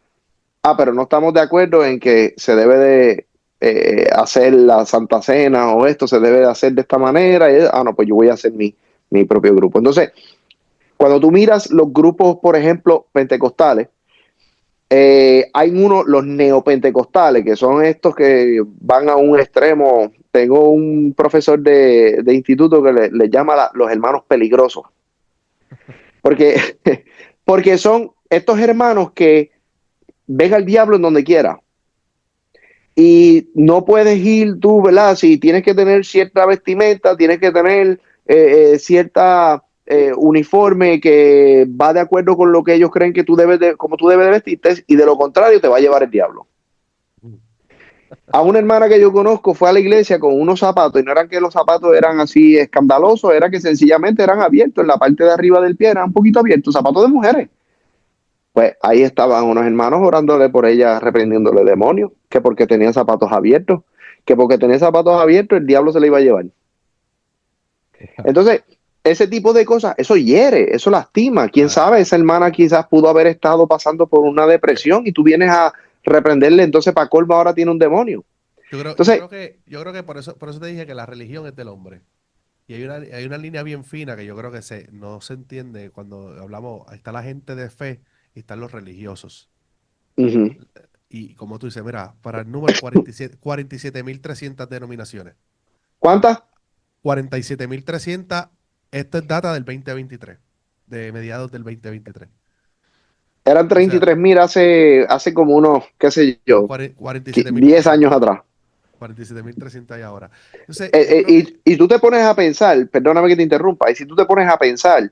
Pero no estamos de acuerdo en que se debe de hacer la Santa Cena o esto se debe de hacer de esta manera. No, pues yo voy a hacer mi propio grupo. Entonces, cuando tú miras los grupos, por ejemplo, pentecostales, hay uno, los neopentecostales, que son estos que van a un extremo. Tengo un profesor de instituto que le llama los hermanos peligrosos, porque, porque son estos hermanos que ven al diablo en donde quiera. Y no puedes ir tú, ¿verdad? Si tienes que tener cierta vestimenta, tienes que tener cierta uniforme que va de acuerdo con lo que ellos creen que tú debes de, como tú debes de vestirte, y de lo contrario te va a llevar el diablo. Mm. A una hermana que yo conozco fue a la iglesia con unos zapatos, y no eran que los zapatos eran así escandalosos, era que sencillamente eran abiertos en la parte de arriba del pie, eran un poquito abiertos, zapatos de mujeres. Pues ahí estaban unos hermanos orándole por ella, reprendiéndole demonios, que porque tenía zapatos abiertos, que porque tenía zapatos abiertos el diablo se le iba a llevar. Entonces, ese tipo de cosas, eso hiere, eso lastima. Quién Claro. sabe, esa hermana quizás pudo haber estado pasando por una depresión y tú vienes a reprenderle, entonces para colmo ahora tiene un demonio. Entonces, Yo creo que por eso te dije que la religión es del hombre. Y hay una línea bien fina que yo creo que no se entiende cuando hablamos, ahí está la gente de fe y están los religiosos. uh-huh. Y como tú dices, mira, para el número 47.300 denominaciones. ¿Cuántas? 47.300, esto es data del 2023, de mediados del 2023. Eran O sea, 33.000 hace como unos, qué sé como yo, 10 años 47.300. atrás. 47.300 hay ahora. Entonces, yo creo que Y tú te pones a pensar, perdóname que te interrumpa, y si tú te pones a pensar,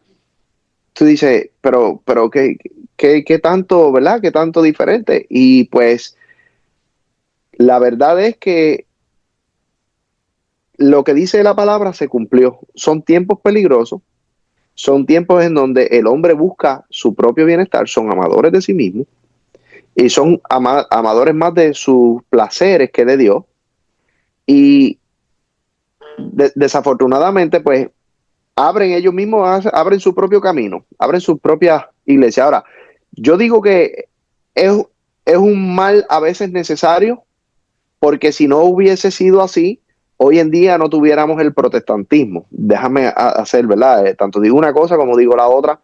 tú dices, pero ¿qué tanto, verdad? ¿Qué tanto diferente? Y pues la verdad es que lo que dice la palabra se cumplió. Son tiempos peligrosos, son tiempos en donde el hombre busca su propio bienestar, son amadores de sí mismo y son amadores más de sus placeres que de Dios. Y desafortunadamente, pues abren ellos mismos, abren su propio camino, abren su propia iglesia. Ahora, yo digo que es, es un mal a veces necesario, porque si no hubiese sido así, hoy en día no tuviéramos el protestantismo. Déjame hacer, ¿verdad? Tanto digo una cosa como digo la otra,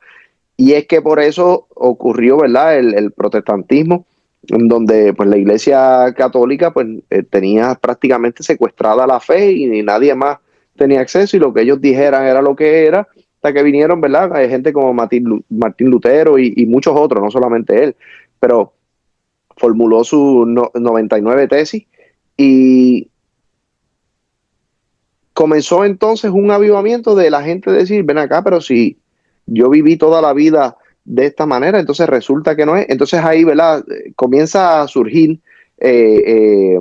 y es que por eso ocurrió, ¿verdad? El protestantismo, en donde pues la iglesia católica pues tenía prácticamente secuestrada la fe y nadie más tenía acceso y lo que ellos dijeran era lo que era, hasta que vinieron, ¿verdad? Hay gente como Martín Lutero y muchos otros, no solamente él, pero formuló sus 99 tesis y comenzó entonces un avivamiento de la gente decir, ven acá, pero si yo viví toda la vida de esta manera, entonces resulta que no es. Entonces ahí, ¿verdad? Comienza a surgir eh,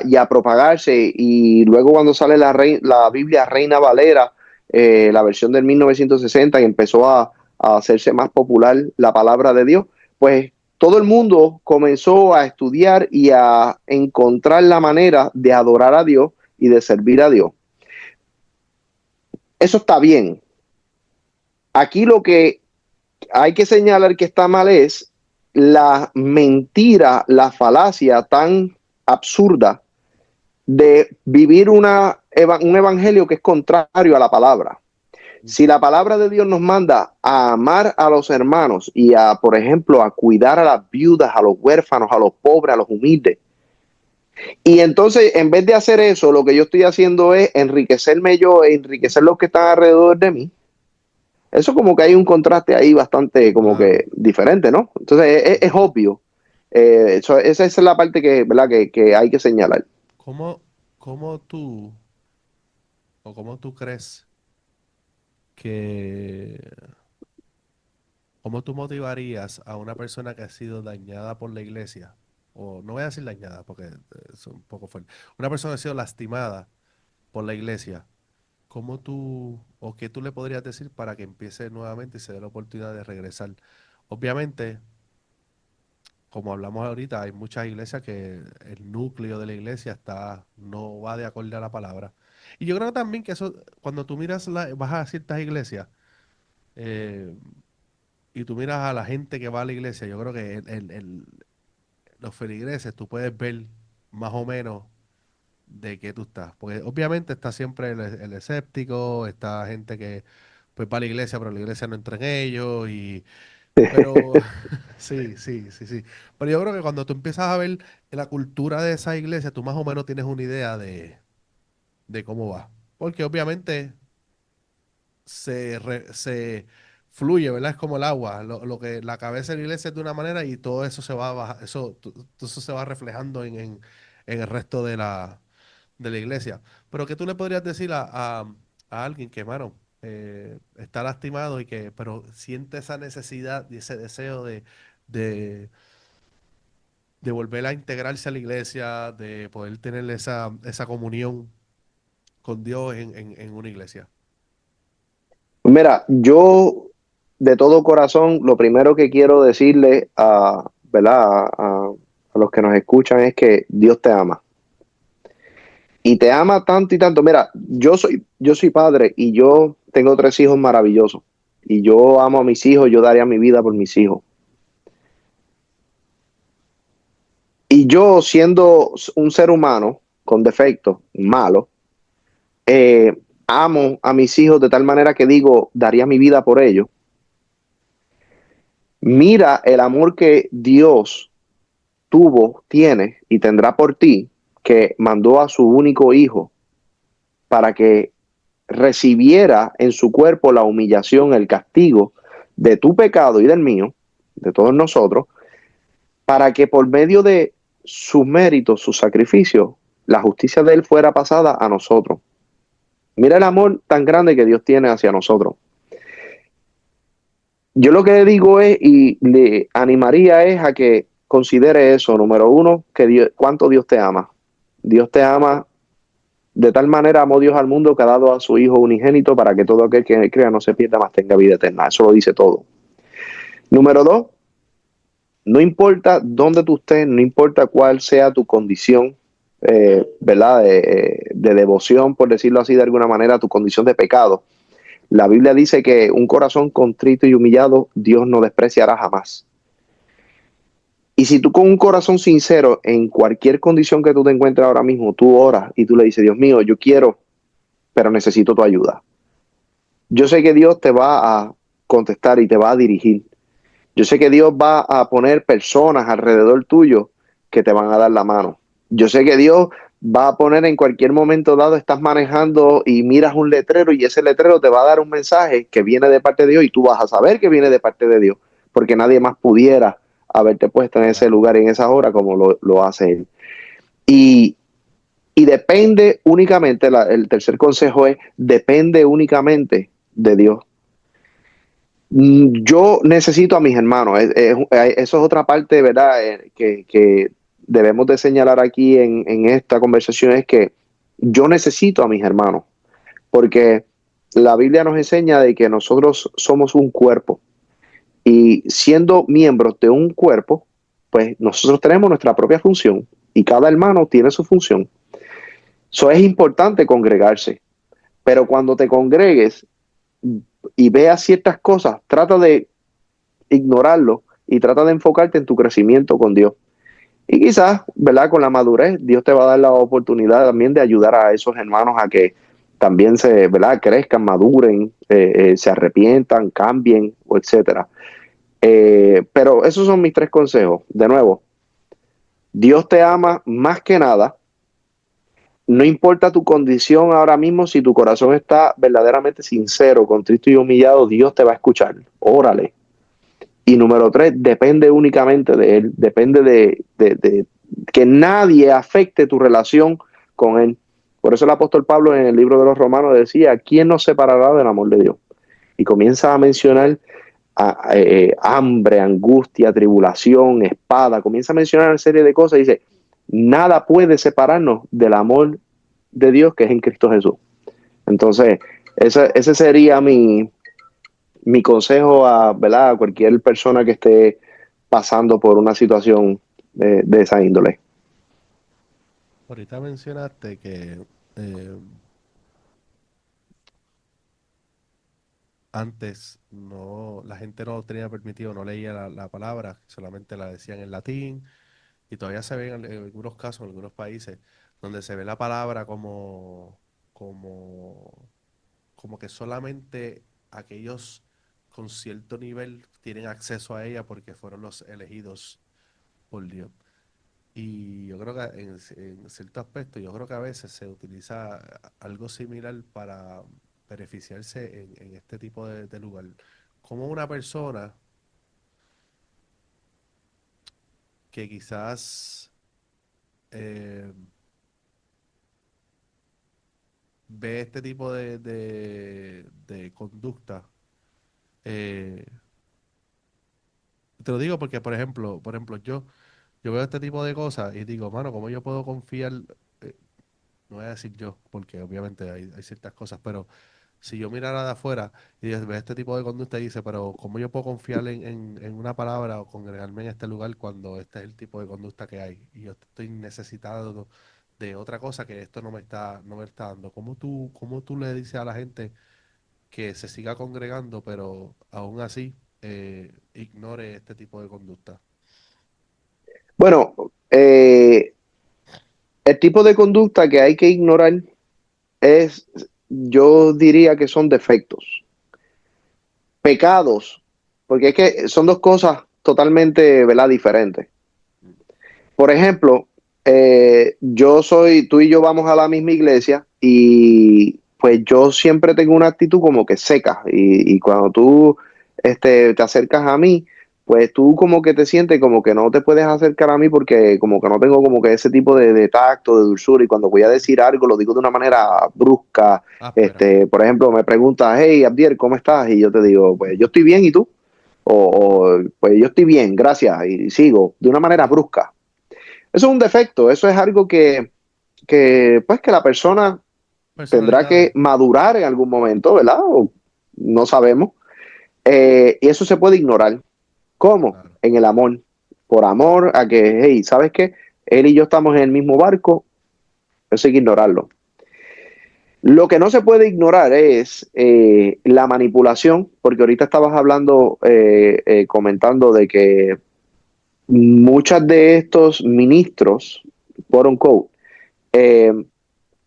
y a propagarse. Y luego cuando sale la Biblia Reina Valera, la versión del 1960, y empezó a hacerse más popular la palabra de Dios, pues todo el mundo comenzó a estudiar y a encontrar la manera de adorar a Dios y de servir a Dios. Eso está bien. Aquí lo que hay que señalar que está mal es la mentira, la falacia tan absurda de vivir un evangelio que es contrario a la palabra. Si la palabra de Dios nos manda a amar a los hermanos y a, por ejemplo, a cuidar a las viudas, a los huérfanos, a los pobres, a los humildes, y entonces en vez de hacer eso, lo que yo estoy haciendo es enriquecerme yo e enriquecer los que están alrededor de mí. Eso como que hay un contraste ahí bastante como claro. que diferente, ¿no? Entonces es obvio. Esa es la parte que, ¿verdad? Que hay que señalar. ¿Cómo, cómo tú cómo tú crees que, cómo tú motivarías a una persona que ha sido dañada por la iglesia? O no voy a decir dañada porque es un poco fuerte. Una persona que ha sido lastimada por la iglesia. ¿Cómo tú, o qué tú le podrías decir para que empiece nuevamente y se dé la oportunidad de regresar? Obviamente, como hablamos ahorita, hay muchas iglesias que el núcleo de la iglesia no va de acuerdo a la palabra. Y yo creo también que eso, cuando tú vas a ciertas iglesias eh, y tú miras a la gente que va a la iglesia, yo creo que los feligreses tú puedes ver más o menos de qué tú estás. Porque obviamente está siempre el escéptico, está gente que pues va a la iglesia, pero la iglesia no entra en ellos. Pero sí, sí, sí, sí. Pero yo creo que cuando tú empiezas a ver la cultura de esa iglesia, tú más o menos tienes una idea de cómo va. Porque obviamente se fluye, ¿verdad? Es como el agua. Lo que la cabeza de la iglesia es de una manera y todo eso se va eso se va reflejando en el resto de la iglesia. Pero ¿qué tú le podrías decir a alguien que, mano, está lastimado pero siente esa necesidad y ese deseo de, de volver a integrarse a la iglesia, de poder tener esa comunión con Dios en una iglesia? Mira, yo de todo corazón, lo primero que quiero decirle ¿verdad? A los que nos escuchan es que Dios te ama. Y te ama tanto y tanto. Mira, yo soy padre y yo tengo 3 hijos maravillosos. Y yo amo a mis hijos, yo daría mi vida por mis hijos. Y yo, siendo un ser humano con defectos, malo, amo a mis hijos de tal manera que digo, daría mi vida por ellos. Mira el amor que Dios tiene y tendrá por ti, que mandó a su único hijo para que recibiera en su cuerpo la humillación, el castigo de tu pecado y del mío, de todos nosotros, para que por medio de sus méritos, sus sacrificios, la justicia de Él fuera pasada a nosotros. Mira el amor tan grande que Dios tiene hacia nosotros. Yo lo que le digo es, y le animaría es a que considere eso, número uno, que Dios, cuánto Dios te ama. Dios te ama, de tal manera amó Dios al mundo que ha dado a su Hijo unigénito para que todo aquel que en él crea no se pierda, mas tenga vida eterna. Eso lo dice todo. Número dos, no importa dónde tú estés, no importa cuál sea tu condición, ¿verdad? De devoción, por decirlo así de alguna manera, tu condición de pecado. La Biblia dice que un corazón contrito y humillado, Dios no despreciará jamás. Y si tú con un corazón sincero, en cualquier condición que tú te encuentres ahora mismo, tú oras y tú le dices, Dios mío, yo quiero, pero necesito tu ayuda. Yo sé que Dios te va a contestar y te va a dirigir. Yo sé que Dios va a poner personas alrededor tuyo que te van a dar la mano. Yo sé que Dios va a poner en cualquier momento dado, estás manejando y miras un letrero y ese letrero te va a dar un mensaje que viene de parte de Dios y tú vas a saber que viene de parte de Dios, porque nadie más pudiera haberte puesto en ese Claro. lugar, en esa hora, como lo hace Él. Y, y depende únicamente, el tercer consejo es, depende únicamente de Dios. Yo necesito a mis hermanos. Eso es otra parte, ¿verdad? Que debemos de señalar aquí en esta conversación, es que yo necesito a mis hermanos, porque la Biblia nos enseña de que nosotros somos un cuerpo y siendo miembros de un cuerpo, pues nosotros tenemos nuestra propia función y cada hermano tiene su función. Eso es importante congregarse, pero cuando te congregues y veas ciertas cosas, trata de ignorarlo y trata de enfocarte en tu crecimiento con Dios. Y quizás, ¿verdad? Con la madurez, Dios te va a dar la oportunidad también de ayudar a esos hermanos a que también se, ¿verdad? Crezcan, maduren, se arrepientan, cambien, etcétera. Pero esos son mis tres consejos. De nuevo, Dios te ama más que nada. No importa tu condición ahora mismo, si tu corazón está verdaderamente sincero, contrito y humillado, Dios te va a escuchar. Órale. Y número tres, depende únicamente de Él, depende de que nadie afecte tu relación con Él. Por eso el apóstol Pablo en el libro de los Romanos decía, ¿quién nos separará del amor de Dios? Y comienza a mencionar hambre, angustia, tribulación, espada, comienza a mencionar una serie de cosas y dice, nada puede separarnos del amor de Dios que es en Cristo Jesús. Entonces, ese sería mi consejo a, ¿verdad? A cualquier persona que esté pasando por una situación de esa índole. Ahorita mencionaste que eh, antes no, la gente no tenía permitido, no leía la palabra, solamente la decían en latín, y todavía se ven en algunos casos, en algunos países, donde se ve la palabra como, como que solamente aquellos con cierto nivel tienen acceso a ella porque fueron los elegidos por Dios. Y yo creo que en cierto aspecto, yo creo que a veces se utiliza algo similar para beneficiarse en este tipo de lugar. Como una persona que quizás eh, ve este tipo de conducta, eh, te lo digo porque, por ejemplo, yo veo este tipo de cosas y digo, mano, ¿cómo yo puedo confiar? eh, no voy a decir yo, porque obviamente hay ciertas cosas, pero si yo mirara de afuera y ve este tipo de conducta y dice, pero ¿cómo yo puedo confiar en una palabra o congregarme en este lugar cuando este es el tipo de conducta que hay? Y yo estoy necesitado de otra cosa que esto no me está dando. ¿Cómo tú le dices a la gente que se siga congregando, pero aún así ignore este tipo de conducta? Bueno, el tipo de conducta que hay que ignorar es, yo diría que son defectos, pecados, porque es que son dos cosas totalmente, ¿verdad? Diferentes. Por ejemplo, tú y yo vamos a la misma iglesia y pues yo siempre tengo una actitud como que seca y cuando tú te acercas a mí, pues tú como que te sientes como que no te puedes acercar a mí porque como que no tengo como que ese tipo de tacto, de dulzura, y cuando voy a decir algo lo digo de una manera brusca. Áspera. Por ejemplo, me preguntas, hey, Abdiel, ¿cómo estás? Y yo te digo, pues yo estoy bien, ¿y tú? Pues yo estoy bien, gracias, y sigo de una manera Sí, brusca. Eso es un defecto, eso es algo pues que la persona tendrá que personalidades. madurar en algún momento, ¿verdad? O no sabemos. Y eso se puede ignorar. ¿Cómo? Claro. En el amor. Por amor a que, hey, ¿sabes qué? Él y yo estamos en el mismo barco, eso hay que ignorarlo. Lo que no se puede ignorar es la manipulación, porque ahorita estabas hablando, comentando de que muchas de estos ministros, quote unquote, eh,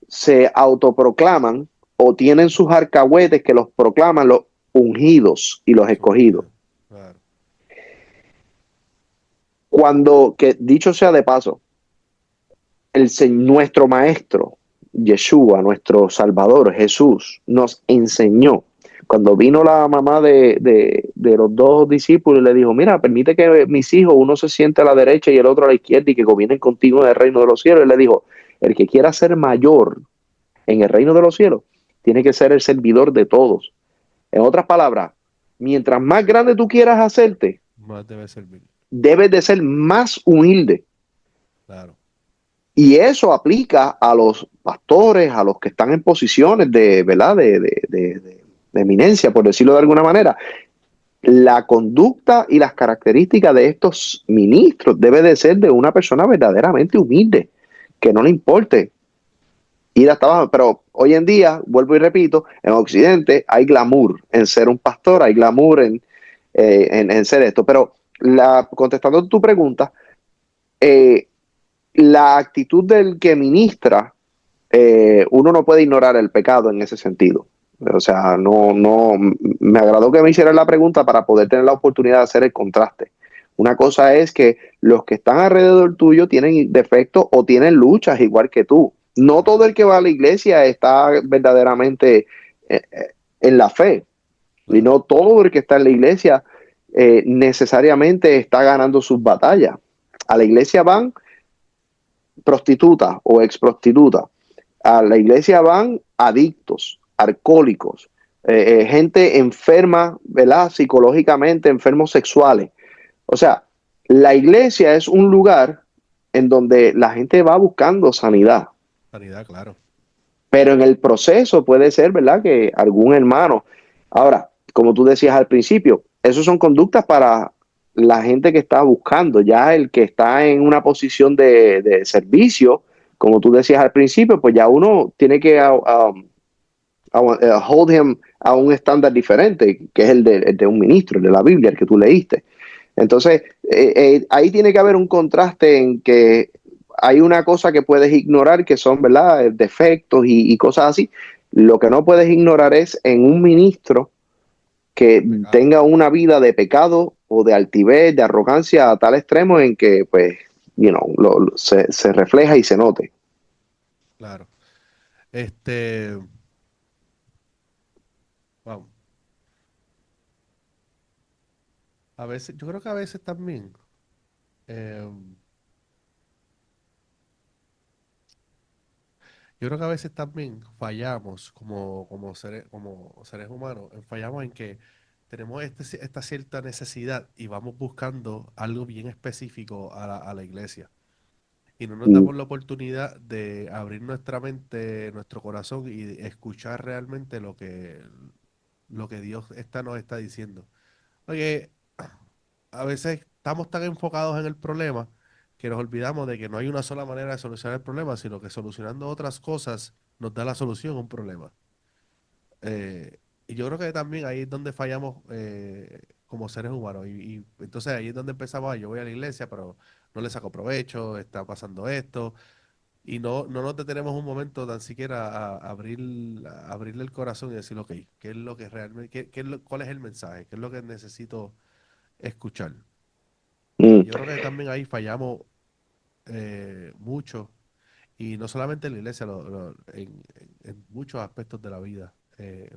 se autoproclaman o tienen sus arcahuetes que los proclaman los ungidos y los Los escogidos. ungidos. Claro. Cuando, que dicho sea de paso, nuestro maestro, Yeshua, nuestro Salvador, Jesús, nos enseñó. Cuando vino la mamá de los dos discípulos y le dijo, mira, permite que mis hijos, uno se siente a la derecha y el otro a la izquierda y que gobiernen contigo en el reino de los cielos. Él le dijo, el que quiera ser mayor en el reino de los cielos, tiene que ser el servidor de todos. En otras palabras, mientras más grande tú quieras hacerte, Más debe servir. debes de ser más humilde. Claro. Y eso aplica a los pastores, a los que están en posiciones de, ¿verdad? De eminencia, por decirlo de alguna manera. La conducta y las características de estos ministros debe de ser de una persona verdaderamente humilde, que no le importe ir hasta abajo. Pero hoy en día, vuelvo y repito, en Occidente hay glamour en ser un pastor, hay glamour en ser esto. Pero contestando tu pregunta, eh, la actitud del que ministra, uno no puede ignorar el pecado en ese sentido. O sea, me agradó que me hicieran la pregunta para poder tener la oportunidad de hacer el contraste. Una cosa es que los que están alrededor tuyo tienen defectos o tienen luchas igual que tú. No todo Claro. el que va a la iglesia está verdaderamente en la fe. Y Claro. no todo el que está en la iglesia necesariamente está ganando sus batallas. A la iglesia van prostitutas o ex prostitutas. A la iglesia van adictos, alcohólicos, gente enferma, ¿verdad? Psicológicamente, enfermos sexuales. O sea, la iglesia es un lugar en donde la gente va buscando sanidad, Sanidad, claro. pero en el proceso puede ser, ¿verdad? Que algún hermano. Ahora, como tú decías al principio, esos son conductas para la gente que está buscando, ya el que está en una posición de servicio, como tú decías al principio, pues ya uno tiene que hold him a un estándar diferente, que es el de un ministro, el de la Biblia, el que tú leíste. Entonces, ahí tiene que haber un contraste en que hay una cosa que puedes ignorar, que son, ¿verdad?, defectos y cosas así. Lo que no puedes ignorar es en un ministro que Pecado. tenga una vida de pecado o de altivez, de arrogancia a tal extremo en que, pues, se refleja y se note. Claro. Este, vamos. A veces, yo creo que a veces también, eh, yo creo que a veces también fallamos como seres humanos, fallamos en que tenemos esta cierta necesidad y vamos buscando algo bien específico a la iglesia. Y no nos Mm, damos la oportunidad de abrir nuestra mente, nuestro corazón y de escuchar realmente lo que Dios nos está diciendo. Oye, a veces estamos tan enfocados en el problema que nos olvidamos de que no hay una sola manera de solucionar el problema, sino que solucionando otras cosas nos da la solución a un problema. Y yo creo que también ahí es donde fallamos como seres humanos. Y entonces ahí es donde empezamos, yo voy a la iglesia, pero no le saco provecho, está pasando esto. Y no nos detenemos un momento tan siquiera a abrirle el corazón y decir, ok, ¿qué es lo que realmente, cuál es el mensaje? ¿Qué es lo que necesito escuchar? mm, Yo creo que también ahí fallamos mucho, y no solamente en la iglesia, en muchos aspectos de la vida.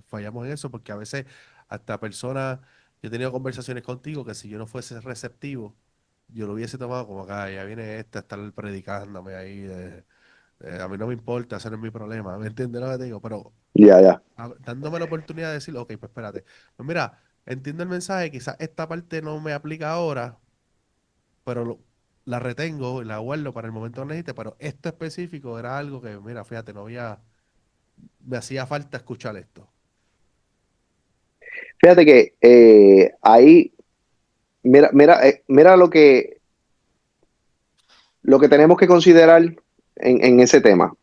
Fallamos en eso porque a veces hasta personas Yo he tenido conversaciones contigo que si yo no fuese receptivo, yo lo hubiese tomado como que "Ah, ya viene este a estar predicándome ahí. A mí no me importa, ese no es mi problema". ¿Me entiendes lo que te digo? Pero Ya, ya. dándome la oportunidad de decir, ok, pues espérate. Pues mira, entiendo el mensaje, quizás esta parte no me aplica ahora, pero la retengo y la guardo para el momento que necesite, pero esto específico era algo que, mira, fíjate, no había, me hacía falta escuchar esto. Fíjate que ahí, mira lo que tenemos que considerar en ese tema.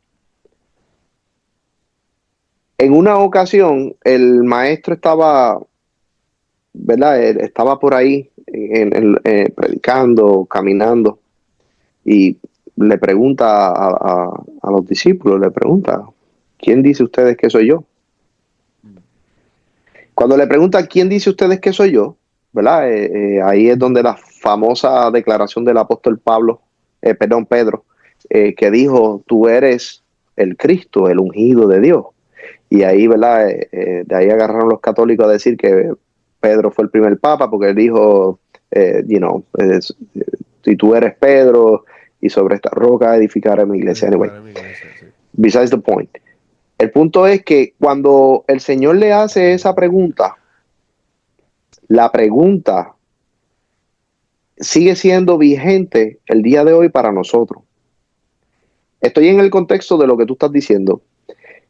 En una ocasión, el maestro estaba, ¿verdad? Él estaba por ahí predicando, caminando, y le pregunta a los discípulos, le pregunta, ¿quién dice ustedes que soy yo? Mm. Cuando le pregunta, ¿quién dice ustedes que soy yo? ¿Verdad? Ahí es donde la famosa declaración del apóstol Pedro, que dijo, tú eres el Cristo, el ungido de Dios. Y ahí, ¿verdad? De ahí agarraron los católicos a decir que Pedro fue el primer papa porque él dijo, si tú eres Pedro y sobre esta roca edificaré mi iglesia. Anyway, Edificaré mi iglesia, sí. besides the point. El punto es que cuando el Señor le hace esa pregunta, la pregunta sigue siendo vigente el día de hoy para nosotros. Estoy en el contexto de lo que tú estás diciendo.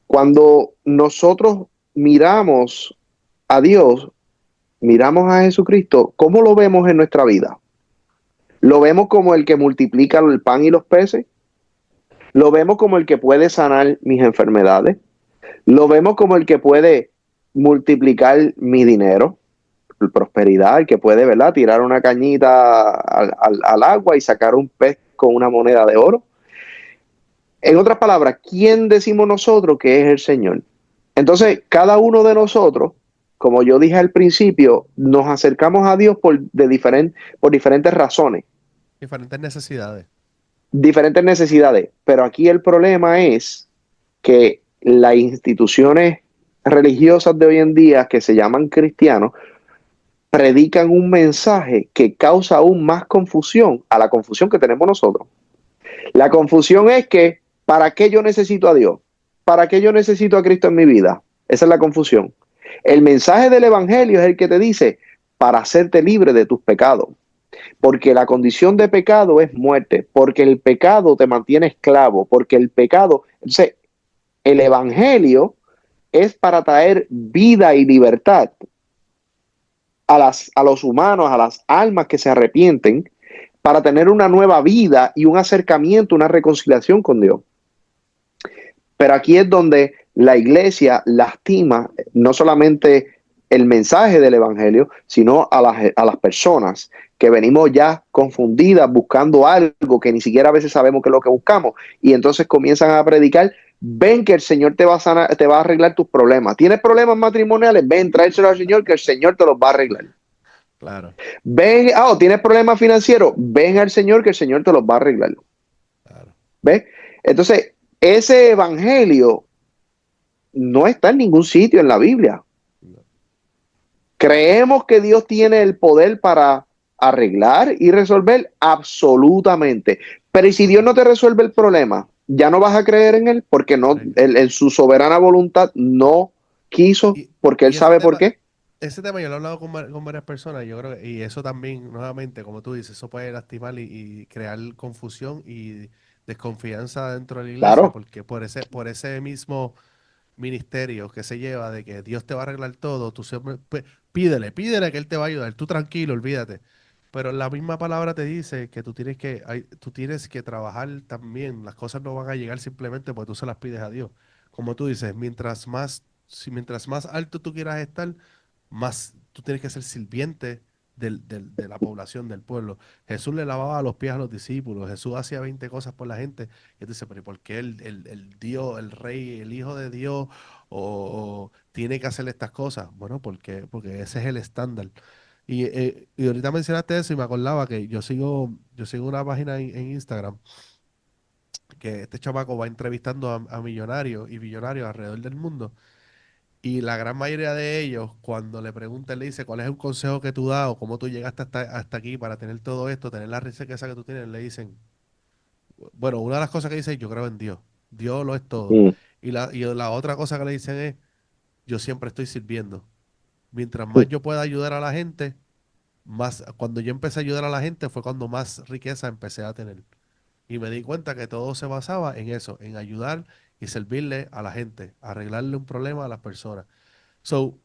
Cuando nosotros miramos a Dios, miramos a Jesucristo, ¿cómo lo vemos en nuestra vida? ¿Lo vemos como el que multiplica el pan y los peces? ¿Lo vemos como el que puede sanar mis enfermedades? ¿Lo vemos como el que puede multiplicar mi dinero, prosperidad, el que puede, ¿verdad?, tirar una cañita al agua y sacar un pez con una moneda de oro? En otras palabras, ¿quién decimos nosotros que es el Señor? Entonces, cada uno de nosotros, como yo dije al principio, nos acercamos a Dios por diferentes razones, Diferentes necesidades. diferentes necesidades. Pero aquí el problema es que las instituciones religiosas de hoy en día, que se llaman cristianos, predican un mensaje que causa aún más confusión a la confusión que tenemos nosotros. La confusión es que, ¿para qué yo necesito a Dios? ¿Para qué yo necesito a Cristo en mi vida? Esa es la confusión. El mensaje del Evangelio es el que te dice, para hacerte libre de tus pecados. Porque la condición de pecado es muerte, porque el pecado te mantiene esclavo, porque el pecado, entonces, el Evangelio es para traer vida y libertad a los humanos, a las almas que se arrepienten, para tener una nueva vida y un acercamiento, una reconciliación con Dios. Pero aquí es donde la iglesia lastima no solamente el mensaje del evangelio, sino a las personas que venimos ya confundidas buscando algo que ni siquiera a veces sabemos qué es lo que buscamos. Y entonces comienzan a predicar, ven que el Señor te va a sanar, te va a arreglar tus problemas. ¿Tienes problemas matrimoniales? Ven, tráeselo al Señor, que el Señor te los va a arreglar. Claro, Ven, ¿tienes problemas financieros? Ven al Señor, que el Señor te los va a arreglar. claro. ¿Ves? Entonces, ese evangelio no está en ningún sitio en la Biblia. No. ¿Creemos que Dios tiene el poder para arreglar y resolver? Absolutamente. Pero ¿y si Dios no te resuelve el problema? ¿Ya no vas a creer en Él? Porque no, Correcto. él, en su soberana voluntad no quiso, Y, porque Él y sabe por qué. ese tema yo lo he hablado con varias personas, yo creo y eso también, nuevamente, como tú dices, eso puede lastimar y crear confusión y desconfianza dentro de la iglesia, Claro. porque por ese mismo ministerio que se lleva de que Dios te va a arreglar todo, tú siempre pídele que Él te va a ayudar, tú tranquilo, olvídate. Pero la misma palabra te dice que tú tienes que trabajar también, las cosas no van a llegar simplemente porque tú se las pides a Dios. Como tú dices, mientras más alto tú quieras estar, más tú tienes que ser sirviente de la población, del pueblo. Jesús le lavaba los pies a los discípulos, Jesús hacía 20 cosas por la gente. Y tú dices, pero ¿y por qué el Dios, el Rey, el Hijo de Dios o tiene que hacer estas cosas? Bueno, porque ese es el estándar. Y ahorita mencionaste eso y me acordaba que yo sigo una página en Instagram que este chamaco va entrevistando a millonarios y billonarios alrededor del mundo Y la gran mayoría de ellos, cuando le preguntan, le dice, ¿cuál es un consejo que tú das o cómo tú llegaste hasta aquí para tener todo esto, tener la riqueza que tú tienes? Le dicen, bueno, una de las cosas que dice, yo creo en Dios. Dios lo es todo. mm, Y la otra cosa que le dicen es, yo siempre estoy sirviendo. Mientras más yo pueda ayudar a la gente, más, cuando yo empecé a ayudar a la gente fue cuando más riqueza empecé a tener. Y me di cuenta que todo se basaba en eso, en ayudar y servirle a la gente, arreglarle un problema a las personas. So,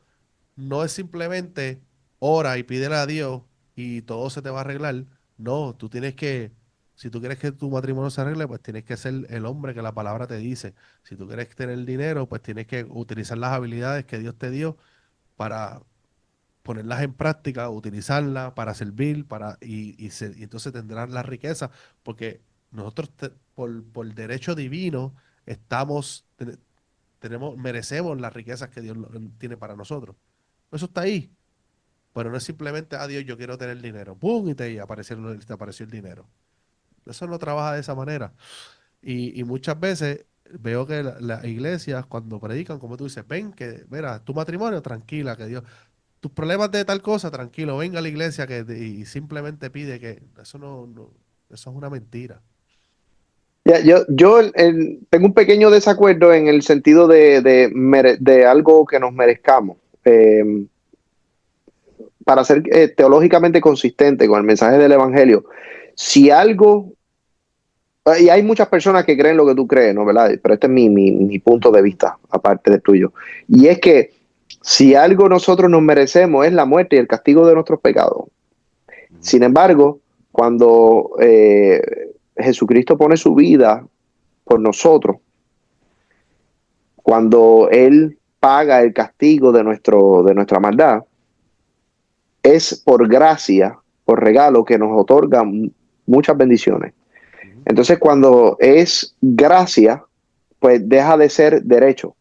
no es simplemente ora y pídele a Dios y todo se te va a arreglar. No, tú tienes que, si tú quieres que tu matrimonio se arregle, pues tienes que ser el hombre que la palabra te dice. Si tú quieres tener dinero, pues tienes que utilizar las habilidades que Dios te dio para ponerlas en práctica, utilizarlas para servir, y entonces tendrás la riqueza, porque nosotros por derecho divino estamos, merecemos las riquezas que Dios tiene para nosotros. Eso está ahí. Pero no es simplemente, Dios, yo quiero tener dinero. ¡Pum! Y te apareció el dinero. Eso no trabaja de esa manera. Y muchas veces veo que las iglesias, cuando predican, como tú dices, ven que, mira, tu matrimonio, tranquila, que Dios, tus problemas de tal cosa, tranquilo, venga a la iglesia y simplemente pide que eso eso es una mentira. Ya, yo tengo un pequeño desacuerdo en el sentido de algo que nos merezcamos. Para ser teológicamente consistente con el mensaje del Evangelio, si algo, y hay muchas personas que creen lo que tú crees, ¿no? ¿Verdad? Pero este es mi punto Ujú, de vista, aparte del tuyo. Y es que si algo nosotros nos merecemos es la muerte y el castigo de nuestros pecados. ujú, Sin embargo, cuando Jesucristo pone su vida por nosotros, cuando Él paga el castigo de nuestra maldad, es por gracia, por regalo que nos otorga muchas bendiciones. ujú. Entonces, cuando es gracia, pues deja de ser derecho,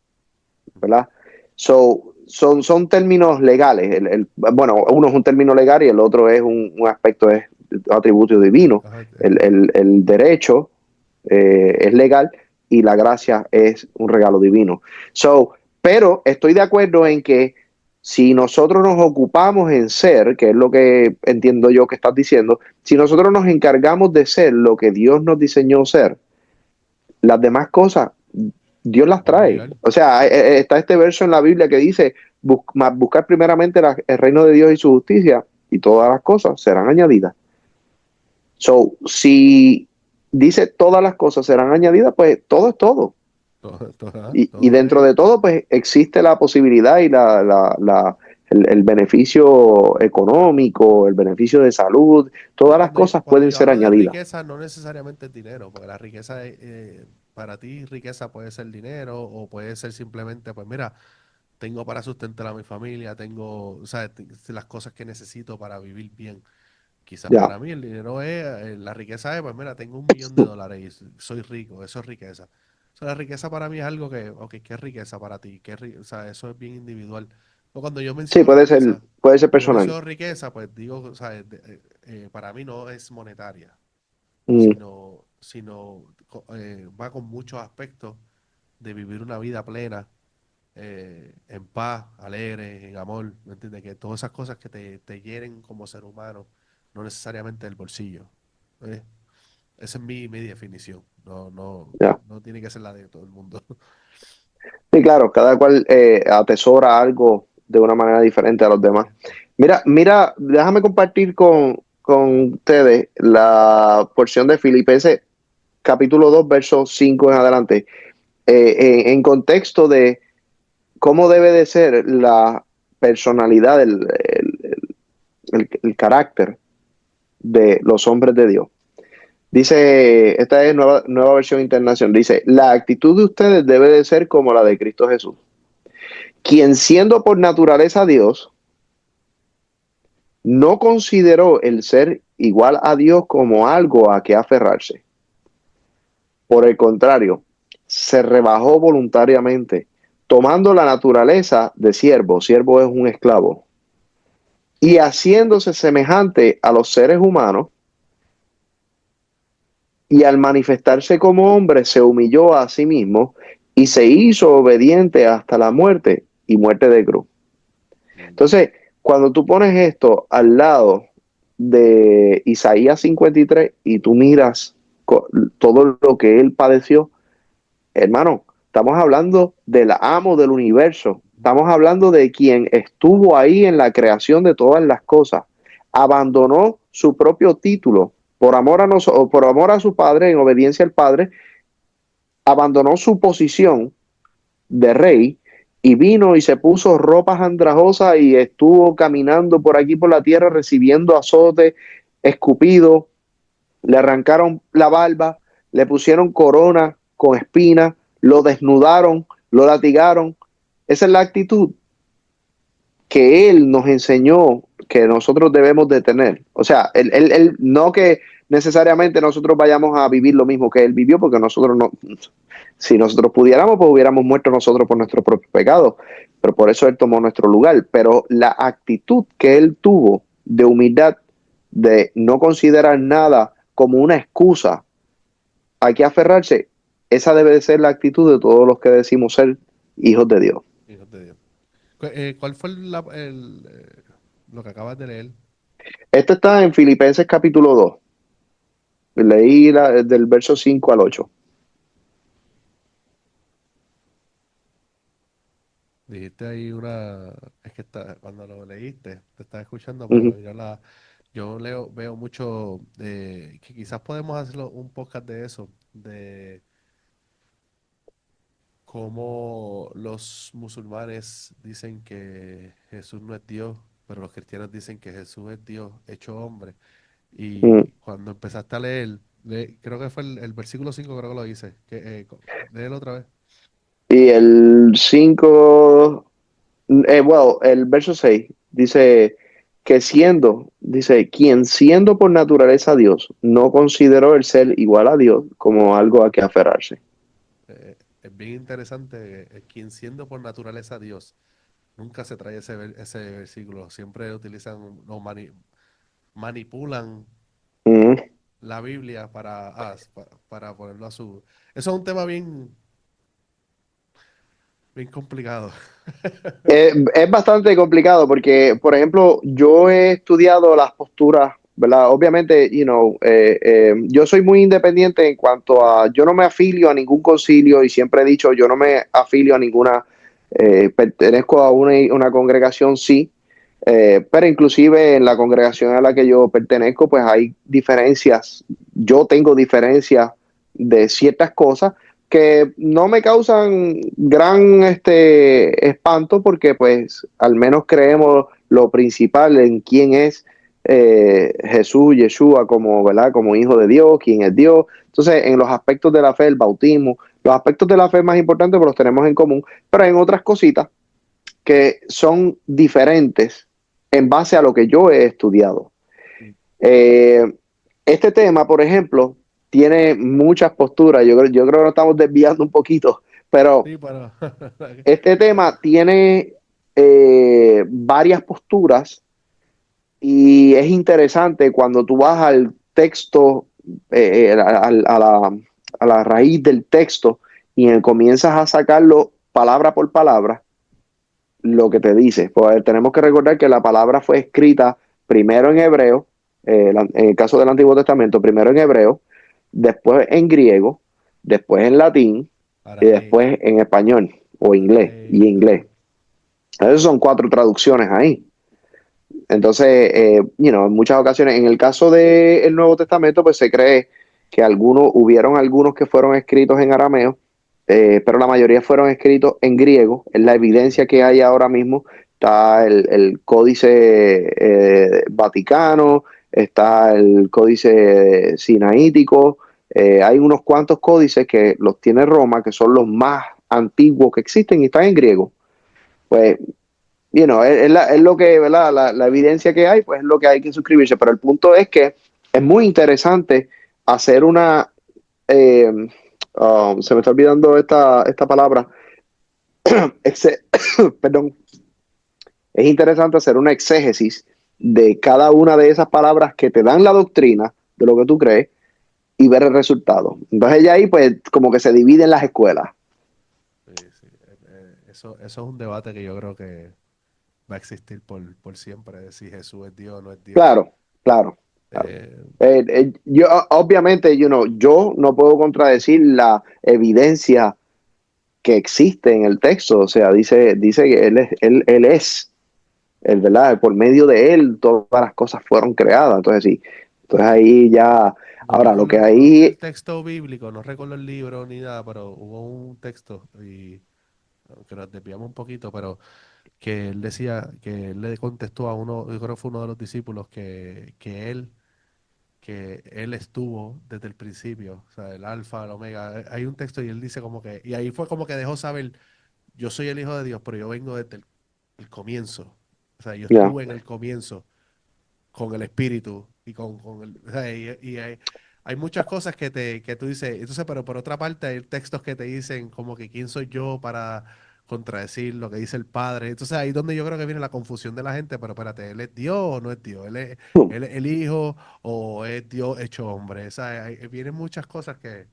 ¿verdad? Son términos legales. Bueno, uno es un término legal y el otro es un aspecto, es atributo divino. Ajá, El derecho es legal y la gracia es un regalo divino. Pero estoy de acuerdo en que si nosotros nos ocupamos en ser, que es lo que entiendo yo que estás diciendo, si nosotros nos encargamos de ser lo que Dios nos diseñó ser, las demás cosas Dios las van a trae. llegar. O sea, está este verso en la Biblia que dice, buscar primeramente el reino de Dios y su justicia y todas las cosas serán añadidas. Si dice todas las cosas serán añadidas, pues todo es todo. Y Todo dentro es. de todo, pues existe la posibilidad y el beneficio económico, el beneficio de salud, Y todas las cosas cuando pueden yo ser hablo de añadidas. riqueza, no necesariamente es dinero, porque la riqueza, para ti, riqueza puede ser dinero o puede ser simplemente, pues mira, tengo para sustentar a mi familia, tengo, o sea, las cosas que necesito para vivir bien. Quizás Ya. para mí el dinero es, la riqueza es, pues mira, tengo $1 millón y soy rico, eso es riqueza. O sea, la riqueza para mí es algo que, ok, ¿qué es riqueza para ti? O sea, eso es bien individual. O cuando yo Sí, menciono riqueza, puede ser cuando yo personal. menciono riqueza, pues digo, o sea, para mí no es monetaria, Mm, sino va con muchos aspectos de vivir una vida plena, en paz, alegre, en amor, ¿me entiendes? Que todas esas cosas que te hieren como ser humano, no necesariamente el bolsillo. ¿Eh? Esa es mi definición. ya. No tiene que ser la de todo el mundo. Sí, claro, cada cual atesora algo de una manera diferente a los demás. Mira, déjame compartir con ustedes la porción de Filipenses capítulo 2 verso 5 en adelante, en contexto de cómo debe de ser la personalidad, el carácter de los hombres de Dios. Dice, esta es nueva versión internacional, dice, la actitud de ustedes debe de ser como la de Cristo Jesús, quien siendo por naturaleza Dios, no consideró el ser igual a Dios como algo a que aferrarse. Por el contrario, se rebajó voluntariamente, tomando la naturaleza de siervo, siervo es un esclavo, y haciéndose semejante a los seres humanos, y al manifestarse como hombre se humilló a sí mismo y se hizo obediente hasta la muerte y muerte de cruz. Mm. Entonces, cuando tú pones esto al lado de Isaías 53 y tú miras todo lo que él padeció, hermano, estamos hablando del amo del universo, estamos hablando de quien estuvo ahí en la creación de todas las cosas, abandonó su propio título por amor a nosotros, por amor a su padre, en obediencia al padre, abandonó su posición de rey y vino y se puso ropas andrajosas y estuvo caminando por aquí por la tierra recibiendo azote, escupido, le arrancaron la barba, le pusieron corona con espinas, lo desnudaron, lo latigaron. Esa es la actitud que él nos enseñó que nosotros debemos de tener. O sea, no que necesariamente nosotros vayamos a vivir lo mismo que él vivió, porque nosotros no, si nosotros pudiéramos, pues hubiéramos muerto nosotros por nuestros propios pecados, pero por eso él tomó nuestro lugar. Pero la actitud que él tuvo de humildad, de no considerar nada como una excusa, hay que aferrarse, esa debe de ser la actitud de todos los que decimos ser hijos de Dios. Hijos de Dios. ¿Cuál fue lo que acabas de leer? Esto está en Filipenses capítulo 2. Leí del verso 5 al 8. Dijiste ahí es que cuando lo leíste, te estaba escuchando, Uh pero yo veo mucho, que quizás podemos hacerlo un podcast de eso, de cómo los musulmanes dicen que Jesús no es Dios, pero los cristianos dicen que Jesús es Dios hecho hombre. -huh. Y cuando empezaste a leer, creo que fue el versículo 5 creo que lo hice, léelo otra vez. Y el 5, el verso 6 dice que dice, quien siendo por naturaleza Dios, no consideró el ser igual a Dios como algo a que aferrarse. Es bien interesante, quien siendo por naturaleza Dios, nunca se trae ese versículo, siempre utilizan, manipulan Uh -huh. la Biblia para ponerlo a su... Eso es un tema bien complicado. Es bastante complicado porque, por ejemplo, yo he estudiado las posturas, ¿verdad? Obviamente, yo soy muy independiente en cuanto a, yo no me afilio a ningún concilio y siempre he dicho, yo no me afilio a ninguna, pertenezco a una congregación, sí, pero inclusive en la congregación a la que yo pertenezco, pues hay diferencias, yo tengo diferencias de ciertas cosas que no me causan gran espanto porque pues al menos creemos lo principal en quién es Jesús, Yeshua como, ¿verdad? Como hijo de Dios, quién es Dios. Entonces, en los aspectos de la fe, el bautismo, los aspectos de la fe más importantes pues los tenemos en común, pero en otras cositas que son diferentes en base a lo que yo he estudiado. Eh, este tema, por ejemplo, tiene muchas posturas. Yo creo que nos estamos desviando un poquito, pero Sí, pero... este tema tiene varias posturas y es interesante cuando tú vas al texto, a la raíz del texto y comienzas a sacarlo palabra por palabra, lo que te dice. Pues tenemos que recordar que la palabra fue escrita primero en hebreo, en el caso del Antiguo Testamento, primero en hebreo, después en griego, después en latín y Aramaico, después en español o inglés y aramaico. inglés. Esas son 4 traducciones ahí. Entonces, en muchas ocasiones, en el caso del Nuevo Testamento, pues se cree que hubieron algunos que fueron escritos en arameo, pero la mayoría fueron escritos en griego. Es la evidencia que hay ahora mismo. Está el códice vaticano, está el códice sinaítico, hay unos cuantos códices que los tiene Roma, que son los más antiguos que existen y están en griego. Pues es lo que, ¿verdad? La evidencia que hay, pues es lo que hay que suscribirse. Pero el punto es que es muy interesante hacer eh, se me está olvidando esta palabra, perdón, es interesante hacer una exégesis de cada una de esas palabras que te dan la doctrina de lo que tú crees y ver el resultado. Entonces ya ahí, pues, como que se dividen las escuelas. Sí, sí. eso es un debate que yo creo que va a existir por siempre, de si Jesús es Dios o no es Dios. Claro, claro, claro. Eh, Yo, obviamente, yo no puedo contradecir la evidencia que existe en el texto. O sea, dice que él es, el verdad, por medio de él todas las cosas fueron creadas. Entonces, sí, entonces ahí ya, no ahora lo que recuerdo, no sé el ahí, texto bíblico, no recuerdo el libro ni nada, pero hubo un texto, y aunque nos desviamos un poquito, pero que él decía, que él le contestó a uno, yo creo que fue uno de los discípulos, que él estuvo desde el principio, o sea, el alfa, el omega. Hay un texto y él dice como que, y ahí fue como que dejó saber, yo soy el hijo de Dios, pero yo vengo desde el comienzo. O sea, yo ya, estuve en el comienzo con el espíritu y con el, o sea, y hay muchas cosas que tú dices, entonces, pero por otra parte hay textos que te dicen como que quién soy yo para contradecir lo que dice el Padre. Entonces ahí es donde yo creo que viene la confusión de la gente, pero espérate, ¿él es Dios o no es Dios? ¿Él es el Hijo o es Dios hecho hombre? O sea, vienen muchas cosas que